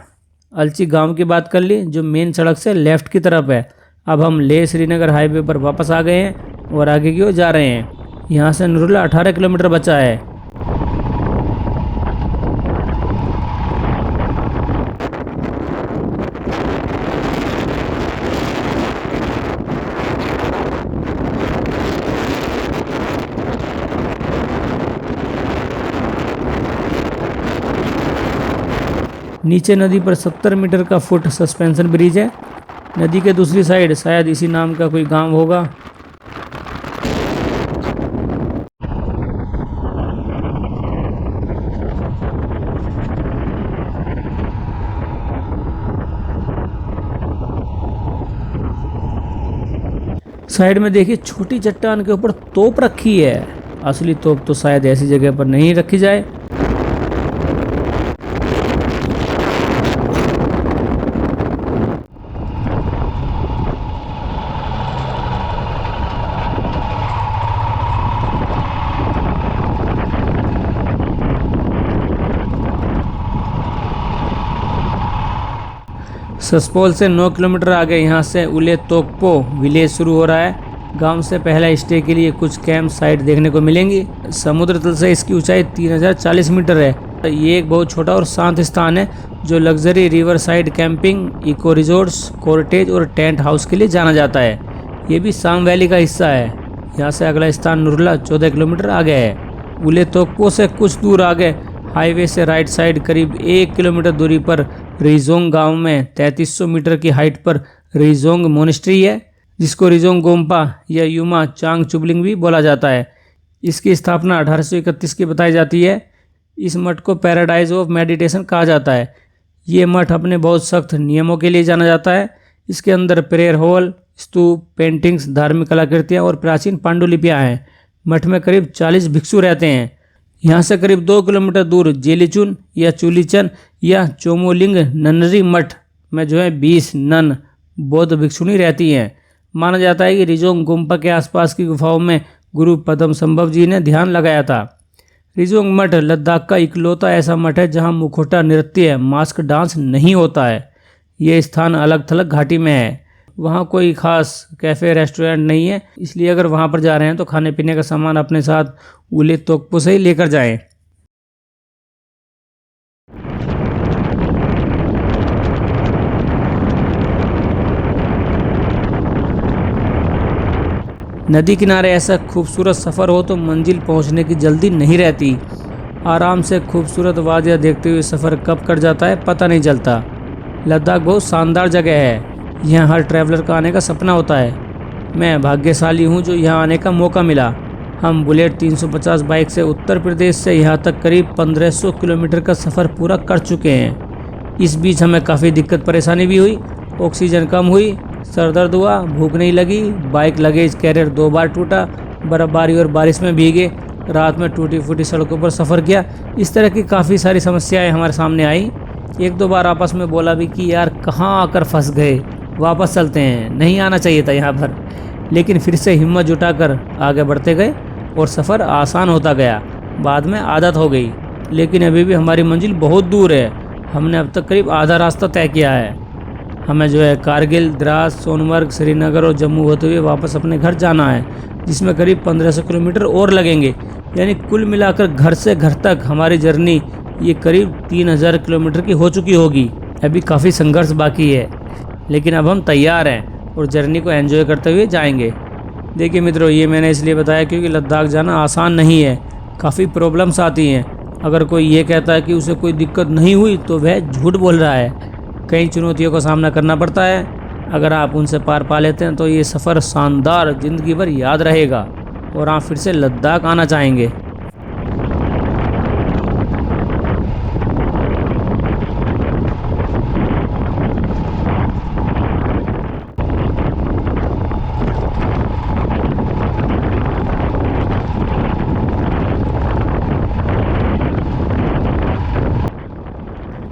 अलची गांव की बात कर ली जो मेन सड़क से लेफ्ट की तरफ है। अब हम लेह श्रीनगर हाईवे पर वापस आ गए हैं और आगे की ओर जा रहे हैं। यहाँ से नुरुला 18 किलोमीटर बचा है। नीचे नदी पर 70 मीटर का फुट सस्पेंशन ब्रिज है। नदी के दूसरी साइड शायद इसी नाम का कोई गांव होगा। साइड में देखिए छोटी चट्टान के ऊपर तोप रखी है। असली तोप तो शायद ऐसी जगह पर नहीं रखी जाए। सस्पोल से 9 किलोमीटर आगे यहाँ से उले तोकपो विलेज शुरू हो रहा है। गांव से पहला स्टे के लिए कुछ कैंप साइट देखने को मिलेंगी। समुद्र तल से इसकी ऊंचाई 3040 मीटर है। ये एक बहुत छोटा और शांत स्थान है जो luxury river side camping, eco resorts, cottage और टेंट हाउस के लिए जाना जाता है। ये भी साम वैली का हिस्सा है। यहाँ से अगला स्थान नुरुला 14 किलोमीटर आगे है। उले तोकपो से कुछ दूर आगे हाईवे से राइट साइड करीब 1 किलोमीटर दूरी पर रिजोंग गांव में 3300 मीटर की हाइट पर रिजोंग मोनेस्ट्री है, जिसको रिजोंग गोम्पा या युमा चांग चुबलिंग भी बोला जाता है। इसकी स्थापना 1831 की बताई जाती है। इस मठ को पैराडाइज ऑफ मेडिटेशन कहा जाता है। ये मठ अपने बहुत सख्त नियमों के लिए जाना जाता है। इसके अंदर प्रेयर हॉल, स्तूप, पेंटिंग्स, धार्मिक कलाकृतियाँ और प्राचीन पांडुलिपियाँ हैं। मठ में करीब 40 भिक्षु रहते हैं। यहाँ से करीब 2 किलोमीटर दूर जेलीचुन या चुलीचन या चोमोलिंग नन्नरी मठ में जो है 20 नन बौद्ध भिक्षुणी रहती हैं। माना जाता है कि रिजोंग गुम्पा के आसपास की गुफाओं में गुरु पद्म संभव जी ने ध्यान लगाया था। रिजोंग मठ लद्दाख का इकलौता ऐसा मठ है जहाँ मुखौटा नृत्य, मास्क डांस नहीं होता है। ये स्थान अलग थलग घाटी में है। वहाँ कोई ख़ास कैफ़े रेस्टोरेंट नहीं है, इसलिए अगर वहाँ पर जा रहे हैं तो खाने पीने का सामान अपने साथ उले तोकपो से ही लेकर जाएं। नदी किनारे ऐसा खूबसूरत सफ़र हो तो मंजिल पहुँचने की जल्दी नहीं रहती। आराम से खूबसूरत वादियाँ देखते हुए सफ़र कब कट जाता है पता नहीं चलता। लद्दाख बहुत शानदार जगह है। यहाँ हर ट्रैवलर का आने का सपना होता है। मैं भाग्यशाली हूँ जो यहाँ आने का मौका मिला। हम बुलेट 350 बाइक से उत्तर प्रदेश से यहाँ तक करीब 1500 किलोमीटर का सफ़र पूरा कर चुके हैं। इस बीच हमें काफ़ी दिक्कत परेशानी भी हुई। ऑक्सीजन कम हुई, सर दर्द हुआ, भूख नहीं लगी, बाइक लगेज कैरियर 2 बार टूटा, बर्फ़बारी और बारिश में भीगे, रात में टूटी फूटी सड़कों पर सफ़र किया। इस तरह की काफ़ी सारी समस्याएं हमारे सामने आई। एक दो बार आपस में बोला भी कि यार कहाँ आकर फंस गए, वापस चलते हैं, नहीं आना चाहिए था यहाँ पर। लेकिन फिर से हिम्मत जुटाकर आगे बढ़ते गए और सफ़र आसान होता गया। बाद में आदत हो गई, लेकिन अभी भी हमारी मंजिल बहुत दूर है। हमने अब तक करीब आधा रास्ता तय किया है। हमें जो है कारगिल, द्रास, सोनमर्ग, श्रीनगर और जम्मू होते हुए वापस अपने घर जाना है, जिसमें करीब 1500 किलोमीटर और लगेंगे। यानी कुल मिलाकर घर से घर तक हमारी जर्नी ये करीब 3000 किलोमीटर की हो चुकी होगी। अभी काफ़ी संघर्ष बाकी है, लेकिन अब हम तैयार हैं और जर्नी को एंजॉय करते हुए जाएंगे। देखिए मित्रों, ये मैंने इसलिए बताया क्योंकि लद्दाख जाना आसान नहीं है, काफ़ी प्रॉब्लम्स आती हैं। अगर कोई ये कहता है कि उसे कोई दिक्कत नहीं हुई तो वह झूठ बोल रहा है। कई चुनौतियों का सामना करना पड़ता है। अगर आप उनसे पार पा लेते हैं तो ये सफ़र शानदार, ज़िंदगी भर याद रहेगा और आप फिर से लद्दाख आना चाहेंगे।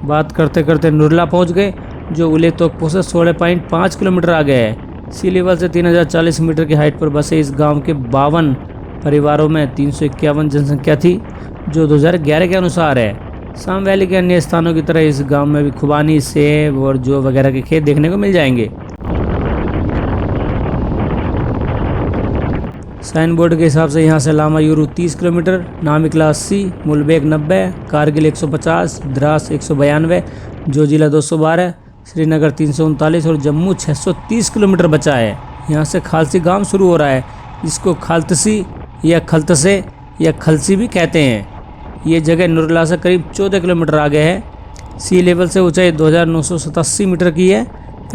बात करते करते नुरला पहुंच गए, जो उले तोकपो से 16.5 किलोमीटर आगे है। सी लेवल से 3040 मीटर की हाइट पर बसे इस गांव के 52 परिवारों में 351 जनसंख्या थी, जो 2011 के अनुसार है। साम वैली के अन्य स्थानों की तरह इस गांव में भी खुबानी, सेब और जौ वगैरह के खेत देखने को मिल जाएंगे। साइन बोर्ड के हिसाब से यहाँ से लामा यूरू 30 किलोमीटर, नामिकला 80, मुलबेक 90, कारगिल 150, द्रास 192, जोजिला 212, श्रीनगर 339 और जम्मू 630 किलोमीटर बचा है। यहाँ से खालसी गांव शुरू हो रहा है, जिसको खालतसी या खलतसे या खलसी भी कहते हैं। ये जगह नुरला से करीब 14 किलोमीटर आगे है। सी लेवल से ऊंचाई 2987 मीटर की है।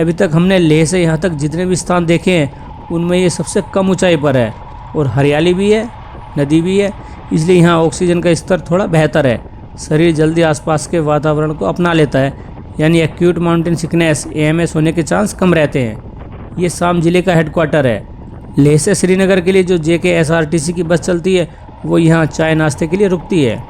अभी तक हमने लेह से यहाँ तक जितने भी स्थान देखे हैं उनमें ये सबसे कम ऊंचाई पर है और हरियाली भी है, नदी भी है, इसलिए यहाँ ऑक्सीजन का स्तर थोड़ा बेहतर है। शरीर जल्दी आसपास के वातावरण को अपना लेता है, यानी एक्यूट माउंटेन सिकनेस AMS होने के चांस कम रहते हैं। ये साम जिले का हेडक्वार्टर है। लेह से श्रीनगर के लिए जो JK SRTC की बस चलती है वो यहाँ चाय नाश्ते के लिए रुकती है।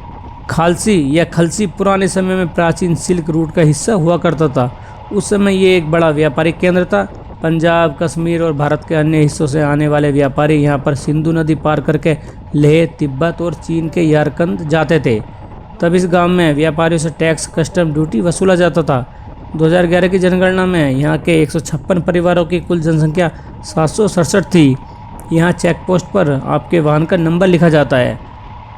खालसी या खलसी पुराने समय में प्राचीन सिल्क रूट का हिस्सा हुआ करता था। उस समय ये एक बड़ा व्यापारिक केंद्र था। पंजाब, कश्मीर और भारत के अन्य हिस्सों से आने वाले व्यापारी यहाँ पर सिंधु नदी पार करके लेह, तिब्बत और चीन के यारकंद जाते थे। तब इस गांव में व्यापारियों से टैक्स, कस्टम ड्यूटी वसूला जाता था। 2011 की जनगणना में यहाँ के 156 परिवारों की कुल जनसंख्या 767 थी। यहाँ चेक पोस्ट पर आपके वाहन का नंबर लिखा जाता है।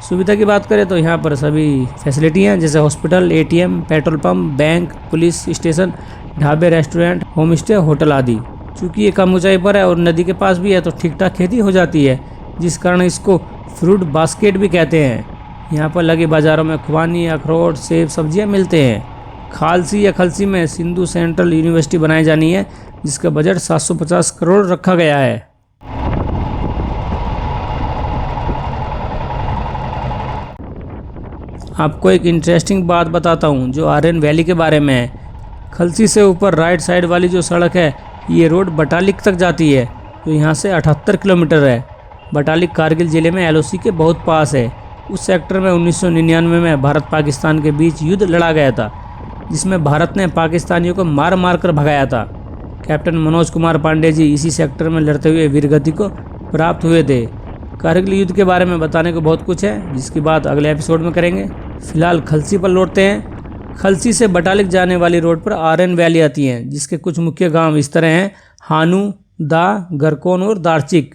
सुविधा की बात करें तो यहाँ पर सभी फैसिलिटी हैं, जैसे hospital, ATM, petrol pump, bank, police station, ढाबे, रेस्टोरेंट, होम स्टे, होटल आदि। चूँकि ये कम ऊंचाई पर है और नदी के पास भी है तो ठीक ठाक खेती हो जाती है, जिस कारण इसको फ्रूट बास्केट भी कहते हैं। यहाँ पर लगे बाज़ारों में खुबानी, अखरोट, सेब, सब्जियाँ मिलते हैं। खालसी या खलसी में सिंधु सेंट्रल यूनिवर्सिटी बनाई जानी है, जिसका बजट 750 करोड़ रखा गया है। आपको एक इंटरेस्टिंग बात बताता हूँ जो आर्यन वैली के बारे में है। खलसी से ऊपर राइट साइड वाली जो सड़क है ये रोड बटालिक तक जाती है, जो यहाँ से 78 किलोमीटर है। बटालिक कारगिल ज़िले में LOC के बहुत पास है। उस सेक्टर में 1999 में भारत पाकिस्तान के बीच युद्ध लड़ा गया था, जिसमें भारत ने पाकिस्तानियों को मार मार कर भगाया था। कैप्टन मनोज कुमार पांडे जी इसी सेक्टर में लड़ते हुए वीरगति को प्राप्त हुए थे। कारगिल युद्ध के बारे में बताने को बहुत कुछ है, जिसकी बात अगले एपिसोड में करेंगे। फिलहाल खलसी पर लौटते हैं। खलसी से बटालिक जाने वाली रोड पर आर्यन वैली आती है, जिसके कुछ मुख्य गांव इस तरह हैं: हानू, दा, गरकोन और दारचिक।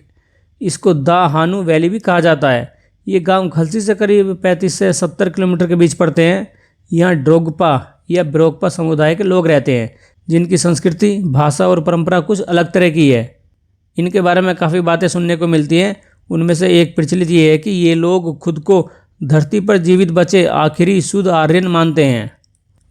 इसको दा हानू वैली भी कहा जाता है। ये गांव खलसी से करीब 35 से 70 किलोमीटर के बीच पड़ते हैं। यहाँ ड्रोगपा या ब्रोगपा समुदाय के लोग रहते हैं, जिनकी संस्कृति, भाषा और परंपरा कुछ अलग तरह की है। इनके बारे में काफ़ी बातें सुनने को मिलती हैं। उनमें से एक प्रचलित ये है कि ये लोग खुद को धरती पर जीवित बचे आखिरी शुद्ध आर्यन मानते हैं।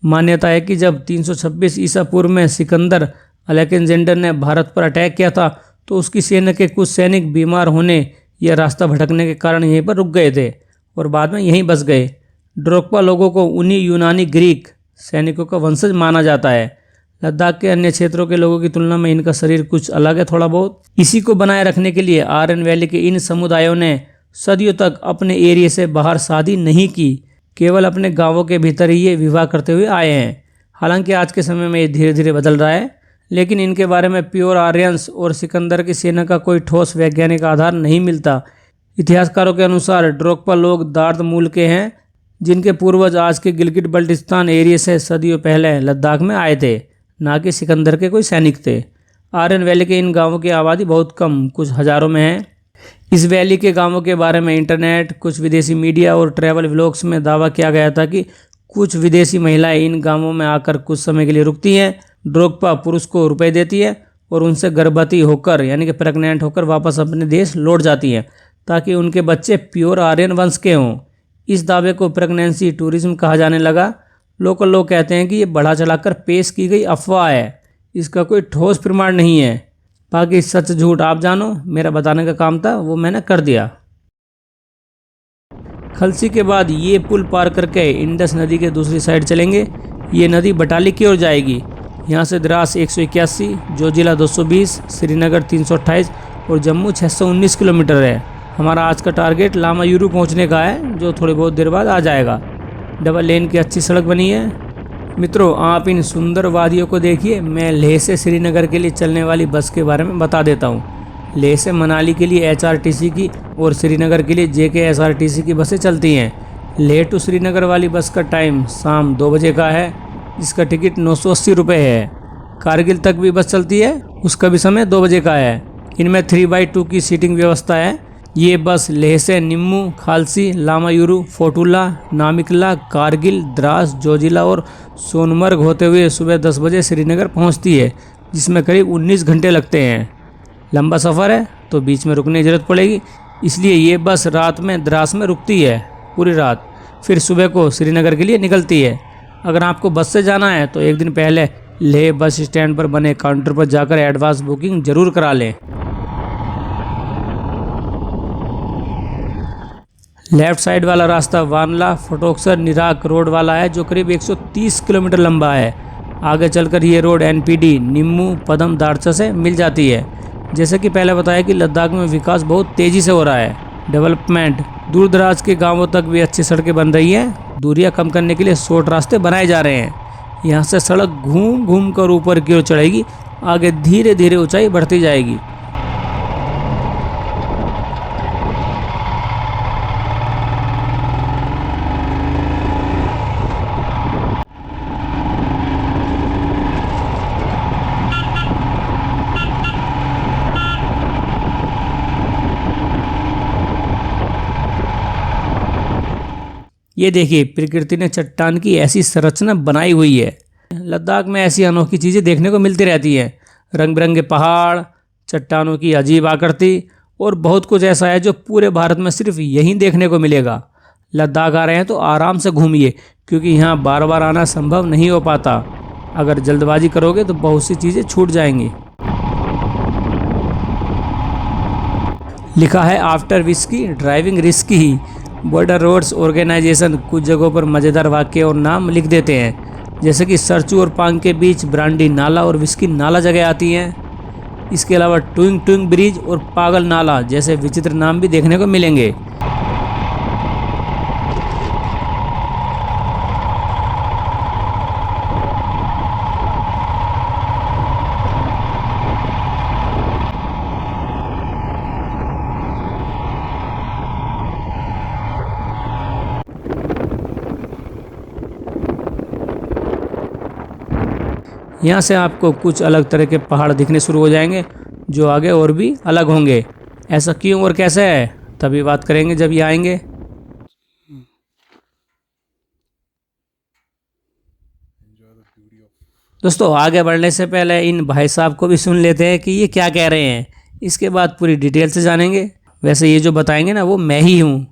मान्यता है कि जब 326 ईसा पूर्व में सिकंदर अलेक्जेंडर ने भारत पर अटैक किया था तो उसकी सेना के कुछ सैनिक बीमार होने या रास्ता भटकने के कारण यहीं पर रुक गए थे और बाद में यहीं बस गए। ड्रोगपा लोगों को उन्हीं यूनानी ग्रीक सैनिकों का वंशज माना जाता है लद्दाख के अन्य क्षेत्रों के लोगों की तुलना में इनका शरीर कुछ अलग है थोड़ा बहुत। इसी को बनाए रखने के लिए आर्यन वैली के इन समुदायों ने सदियों तक अपने एरिया से बाहर शादी नहीं की, केवल अपने गांवों के भीतर ही ये विवाह करते हुए आए हैं। हालांकि आज के समय में ये धीरे धीरे बदल रहा है, लेकिन इनके बारे में प्योर आर्यंस और सिकंदर की सेना का कोई ठोस वैज्ञानिक आधार नहीं मिलता। इतिहासकारों के अनुसार ड्रोकपा लोग दार्द मूल के हैं, जिनके पूर्वज आज के गिलगिट बल्टिस्तान एरिया से सदियों पहले लद्दाख में आए थे, ना कि सिकंदर के कोई सैनिक थे। आर्यन वैली के इन गांवों की आबादी बहुत कम, कुछ हजारों में है। इस वैली के गांवों के बारे में इंटरनेट, कुछ विदेशी मीडिया और ट्रैवल व्लॉग्स में दावा किया गया था कि कुछ विदेशी महिलाएं इन गांवों में आकर कुछ समय के लिए रुकती हैं। ड्रोकपा पुरुष को रुपए देती है और उनसे गर्भवती होकर यानी कि प्रेग्नेंट होकर वापस अपने देश लौट जाती हैं, ताकि उनके बच्चे प्योर आर्यन वंश के हों। इस दावे को प्रेगनेंसी टूरिज्म कहा जाने लगा। लोकल लोग कहते हैं कि ये बढ़ा चढ़ाकर पेश की गई अफवाह है, इसका कोई ठोस प्रमाण नहीं है। बाकी सच झूठ आप जानो, मेरा बताने का काम था वो मैंने कर दिया। खलसी के बाद ये पुल पार करके इंडस नदी के दूसरी साइड चलेंगे। ये नदी बटाली की ओर जाएगी। यहाँ से द्रास 181, जोजिला 220, श्रीनगर 328 और जम्मू 619 किलोमीटर है। हमारा आज का टारगेट लामा यूरू पहुँचने का है, जो थोड़ी बहुत देर बाद आ जाएगा। डबल लेन की अच्छी सड़क बनी है। मित्रों, आप इन सुंदर वादियों को देखिए। मैं लेह से श्रीनगर के लिए चलने वाली बस के बारे में बता देता हूँ। लेह से मनाली के लिए HRTC की और श्रीनगर के लिए JKSRTC की बसें चलती हैं। लेह टू श्रीनगर वाली बस का टाइम शाम 2 बजे का है, जिसका टिकट 980 रुपये है। कारगिल तक भी बस चलती है, उसका भी समय 2 बजे का है। इनमें 3x2 की सीटिंग व्यवस्था है। ये बस लेह से निम्मू, खालसी, लामा यूरू, फोटुला, नामिकला, कारगिल, द्रास, जोजिला और सोनमर्ग होते हुए सुबह 10 बजे श्रीनगर पहुंचती है, जिसमें करीब 19 घंटे लगते हैं। लंबा सफ़र है तो बीच में रुकने की ज़रूरत पड़ेगी, इसलिए ये बस रात में द्रास में रुकती है पूरी रात, फिर सुबह को श्रीनगर के लिए निकलती है। अगर आपको बस से जाना है तो एक दिन पहले लेह बस स्टैंड पर बने काउंटर पर जाकर एडवांस बुकिंग ज़रूर करा लें। लेफ्ट साइड वाला रास्ता वानला फटोक्सर निराक रोड वाला है, जो करीब 130 किलोमीटर लंबा है। आगे चलकर ये रोड NPD निम्मू पदम दारचा से मिल जाती है। जैसे कि पहले बताया कि लद्दाख में विकास बहुत तेज़ी से हो रहा है। डेवलपमेंट दूर दराज के गांवों तक भी अच्छी सड़कें बन रही हैं। दूरियां कम करने के लिए शॉर्ट रास्ते बनाए जा रहे हैं। यहाँ से सड़क घूम घूम कर ऊपर की ओर चढ़ेगी, आगे धीरे धीरे ऊंचाई बढ़ती जाएगी। ये देखिए, प्रकृति ने चट्टान की ऐसी संरचना बनाई हुई है। लद्दाख में ऐसी अनोखी चीज़ें देखने को मिलती रहती हैं। रंग बिरंगे पहाड़, चट्टानों की अजीब आकृति और बहुत कुछ ऐसा है जो पूरे भारत में सिर्फ यहीं देखने को मिलेगा। लद्दाख आ रहे हैं तो आराम से घूमिए, क्योंकि यहाँ बार बार आना संभव नहीं हो पाता। अगर जल्दबाजी करोगे तो बहुत सी चीज़ें छूट जाएंगी। लिखा है आफ्टर विस्की ड्राइविंग रिस्की ही। बॉर्डर रोड्स ऑर्गेनाइजेशन कुछ जगहों पर मज़ेदार वाक्य और नाम लिख देते हैं, जैसे कि सरचू और पांग के बीच ब्रांडी नाला और विस्की नाला जगह आती हैं। इसके अलावा टुंग टुंग ब्रिज और पागल नाला जैसे विचित्र नाम भी देखने को मिलेंगे। यहाँ से आपको कुछ अलग तरह के पहाड़ दिखने शुरू हो जाएंगे, जो आगे और भी अलग होंगे। ऐसा क्यों और कैसे है, तभी बात करेंगे जब ये आएंगे। दोस्तों, आगे बढ़ने से पहले इन भाई साहब को भी सुन लेते हैं कि ये क्या कह रहे हैं, इसके बाद पूरी डिटेल से जानेंगे। वैसे ये जो बताएंगे ना, वो मैं ही हूँ।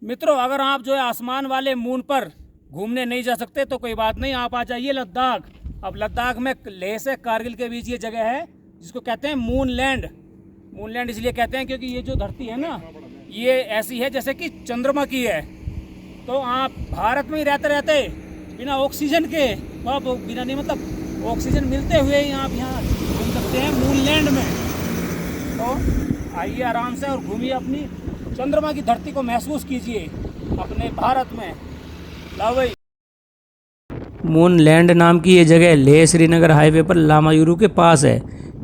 मित्रों, अगर आप जो है आसमान वाले मून पर घूमने नहीं जा सकते तो कोई बात नहीं, आप आ जाइए लद्दाख। अब लद्दाख में लेह से कारगिल के बीच ये जगह है जिसको कहते हैं मून लैंड। मून लैंड इसलिए कहते हैं क्योंकि ये जो धरती है ना, ये ऐसी है जैसे कि चंद्रमा की है। तो आप भारत में ही रहते रहते बिना ऑक्सीजन के, बिना नहीं मतलब ऑक्सीजन मिलते हुए ही आप यहाँ घूम सकते हैं मूनलैंड में। तो आइए आराम से और घूमिए, अपनी चंद्रमा की धरती को महसूस कीजिए अपने भारत में। लाओ भाई। मूनलैंड नाम की ये जगह लेह श्रीनगर हाईवे पर लामायुरू के पास है।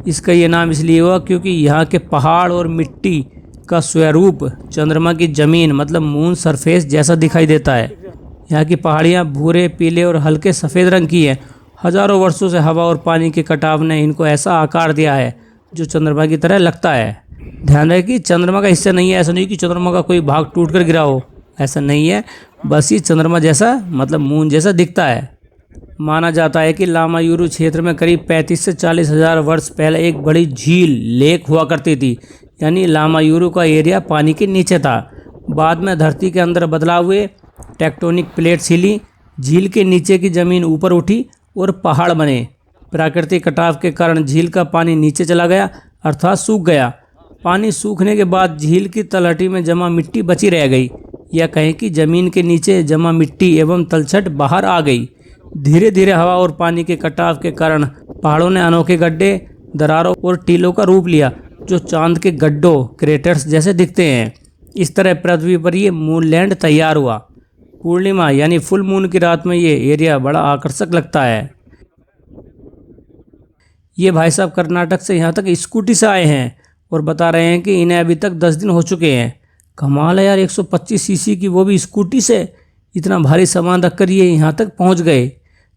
इसका ये नाम इसलिए हुआ क्योंकि यहाँ के पहाड़ और मिट्टी का स्वरूप चंद्रमा की ज़मीन मतलब मून सरफेस जैसा दिखाई देता है। यहाँ की पहाड़ियाँ भूरे, पीले और हल्के सफ़ेद रंग की है। हज़ारों वर्षों से हवा और पानी के कटाव ने इनको ऐसा आकार दिया है जो चंद्रमा की तरह लगता है। ध्यान रहे कि चंद्रमा का हिस्सा नहीं है, ऐसा नहीं कि चंद्रमा का कोई भाग टूट कर गिरा हो, ऐसा नहीं है। बस ये चंद्रमा जैसा मतलब मून जैसा दिखता है। माना जाता है कि लामायुरू क्षेत्र में करीब 35 से 40 हज़ार वर्ष पहले एक बड़ी झील लेक हुआ करती थी, यानी लामायुरू का एरिया पानी के नीचे था। बाद में धरती के अंदर बदलाव हुए, टेक्टोनिक प्लेट्स हिली, झील के नीचे की ज़मीन ऊपर उठी और पहाड़ बने। प्राकृतिक कटाव के कारण झील का पानी नीचे चला गया अर्थात सूख गया। पानी सूखने के बाद झील की तलहटी में जमा मिट्टी बची रह गई, या कहें कि ज़मीन के नीचे जमा मिट्टी एवं तलछट बाहर आ गई। धीरे धीरे हवा और पानी के कटाव के कारण पहाड़ों ने अनोखे गड्ढे, दरारों और टीलों का रूप लिया जो चांद के गड्ढों क्रेटर्स जैसे दिखते हैं। इस तरह पृथ्वी पर ये मूनलैंड तैयार हुआ। पूर्णिमा यानी फुल मून की रात में ये एरिया बड़ा आकर्षक लगता है। ये भाई साहब कर्नाटक से यहाँ तक स्कूटी से आए हैं और बता रहे हैं कि इन्हें अभी तक 10 दिन हो चुके हैं। कमाल है यार, 125 सीसी की वो भी स्कूटी से इतना भारी सामान रखकर ये यहाँ तक पहुँच गए।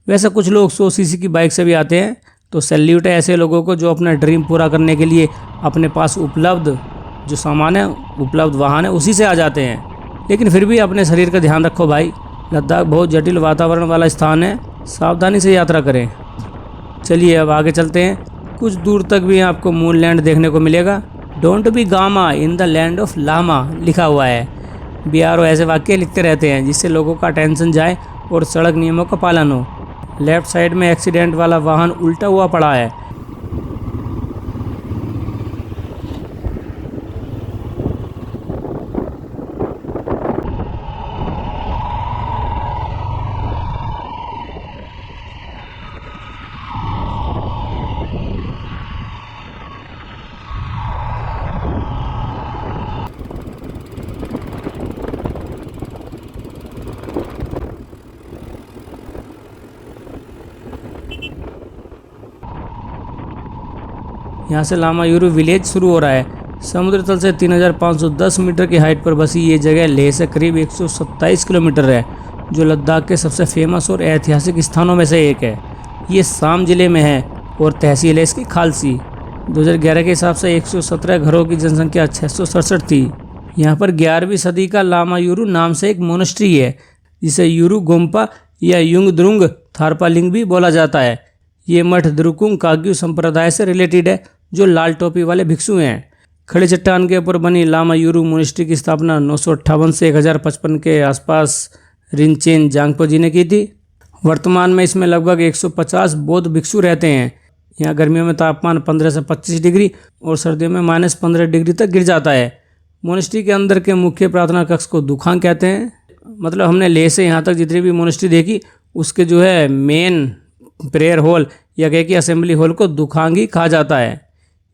वैसे कुछ लोग 100 सीसी की बाइक से भी आते हैं, तो सैल्यूट है ऐसे लोगों को जो अपना ड्रीम पूरा करने के लिए अपने पास उपलब्ध जो सामान है, उपलब्ध वाहन है, उसी से आ जाते हैं। लेकिन फिर भी अपने शरीर का ध्यान रखो भाई, लद्दाख बहुत जटिल वातावरण वाला स्थान है, सावधानी से यात्रा करें। चलिए अब आगे चलते हैं। कुछ दूर तक भी आपको मूनलैंड देखने को मिलेगा। Don't be gamma in the land of lama लिखा हुआ है। BRO ऐसे वाक्य लिखते रहते हैं जिससे लोगों का टेंशन जाए और सड़क नियमों का पालन हो। लेफ्ट साइड में एक्सीडेंट वाला वाहन उल्टा हुआ पड़ा है। यहाँ से लामायुरू विलेज शुरू हो रहा है। समुद्र तल से 3510 मीटर की हाइट पर बसी ये जगह लेह से करीब 127 किलोमीटर है, जो लद्दाख के सबसे फेमस और ऐतिहासिक स्थानों में से एक है। ये साम जिले में है और तहसील है इसकी खालसी। 2011 के हिसाब से 117 घरों की जनसंख्या 667 थी। यहाँ पर 11वीं सदी का लामायुरू नाम से एक मोनेस्ट्री है, जिसे युरू गोम्पा या युंगद्रुंग थारपालिंग भी बोला जाता है। ये मठ द्रुकुंग काग्यू संप्रदाय से रिलेटेड है, जो लाल टोपी वाले भिक्षु हैं। खड़ी चट्टान के ऊपर बनी लामायुरू मोनेस्ट्री की स्थापना 958 से 1055 के आसपास रिनचेन जांगपो जी ने की थी। वर्तमान में इसमें लगभग 150 बौद्ध भिक्षु रहते हैं। यहाँ गर्मियों में तापमान 15 से 25 डिग्री और सर्दियों में -15 डिग्री तक गिर जाता है। मोनेस्ट्री के अंदर के मुख्य प्रार्थना कक्ष को दुखांग कहते हैं। मतलब हमने लेह से यहाँ तक जितनी भी मोनेस्ट्री देखी, उसके जो है मेन प्रेयर हॉल या कहे कि असेंबली हॉल को दुखांग ही कहा जाता है।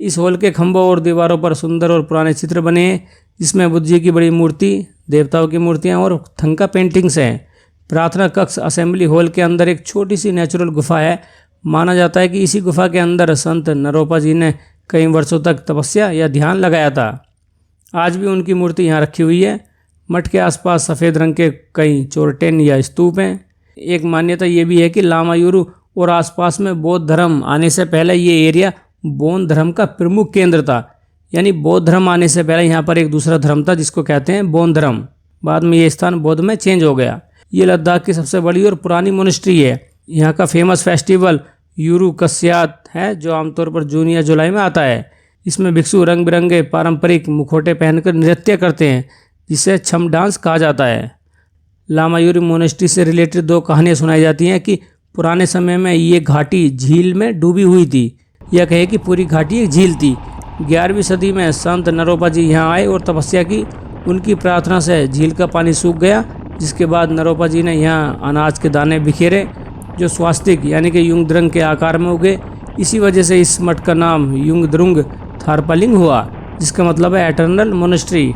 इस हॉल के खंभों और दीवारों पर सुंदर और पुराने चित्र बने हैं, जिसमें बुद्ध जी की बड़ी मूर्ति, देवताओं की मूर्तियां और थंका पेंटिंग्स हैं। प्रार्थना कक्ष असेंबली हॉल के अंदर एक छोटी सी नेचुरल गुफा है। माना जाता है कि इसी गुफा के अंदर संत नरोपा जी ने कई वर्षों तक तपस्या या ध्यान लगाया था। आज भी उनकी मूर्ति यहाँ रखी हुई है। मठ के आसपास सफ़ेद रंग के कई चोरटेन या स्तूप हैं। एक मान्यता ये भी है कि लामायुरू और आसपास में बौद्ध धर्म आने से पहले ये एरिया बौद्ध धर्म का प्रमुख केंद्र था। यानी बौद्ध धर्म आने से पहले यहाँ पर एक दूसरा धर्म था जिसको कहते हैं बौद्ध धर्म। बाद में ये स्थान बौद्ध में चेंज हो गया। ये लद्दाख की सबसे बड़ी और पुरानी मोनेस्ट्री है। यहाँ का फेमस फेस्टिवल यूरू कस्यात है, जो आमतौर पर जून या जुलाई में आता है। इसमें भिक्षु रंग बिरंगे पारंपरिक मुखौटे पहनकर नृत्य करते हैं, जिसे छम डांस कहा जाता है। लामायुरू मोनेस्ट्री से रिलेटेड 2 कहानियाँ सुनाई जाती हैं कि पुराने समय में ये घाटी झील में डूबी हुई थी, या कहे कि पूरी घाटी एक झील थी। 11वीं सदी में संत नरोपा जी यहाँ आए और तपस्या की। उनकी प्रार्थना से झील का पानी सूख गया, जिसके बाद नरोपा जी ने यहाँ अनाज के दाने बिखेरे जो स्वास्तिक यानी कि युंगद्रंग के आकार में उगे। इसी वजह से इस मठ का नाम युंगद्रुंग थारपालिंग हुआ, जिसका मतलब है एटर्नल मोनेस्ट्री।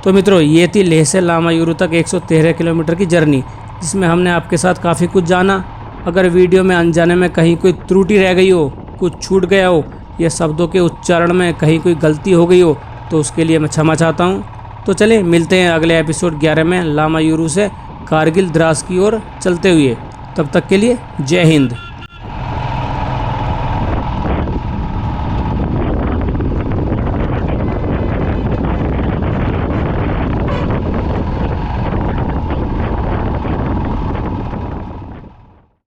तो मित्रों, ये थी लेह से लामायुरु तक 113 किलोमीटर की जर्नी, जिसमें हमने आपके साथ काफ़ी कुछ जाना। अगर वीडियो में अनजाने में कहीं कोई त्रुटि रह गई हो, कुछ छूट गया हो या शब्दों के उच्चारण में कहीं कोई गलती हो गई हो तो उसके लिए मैं क्षमा चाहता हूँ। तो चलिए मिलते हैं अगले एपिसोड 11 में लामायुरु से कारगिल द्रास की ओर चलते हुए। तब तक के लिए जय हिंद।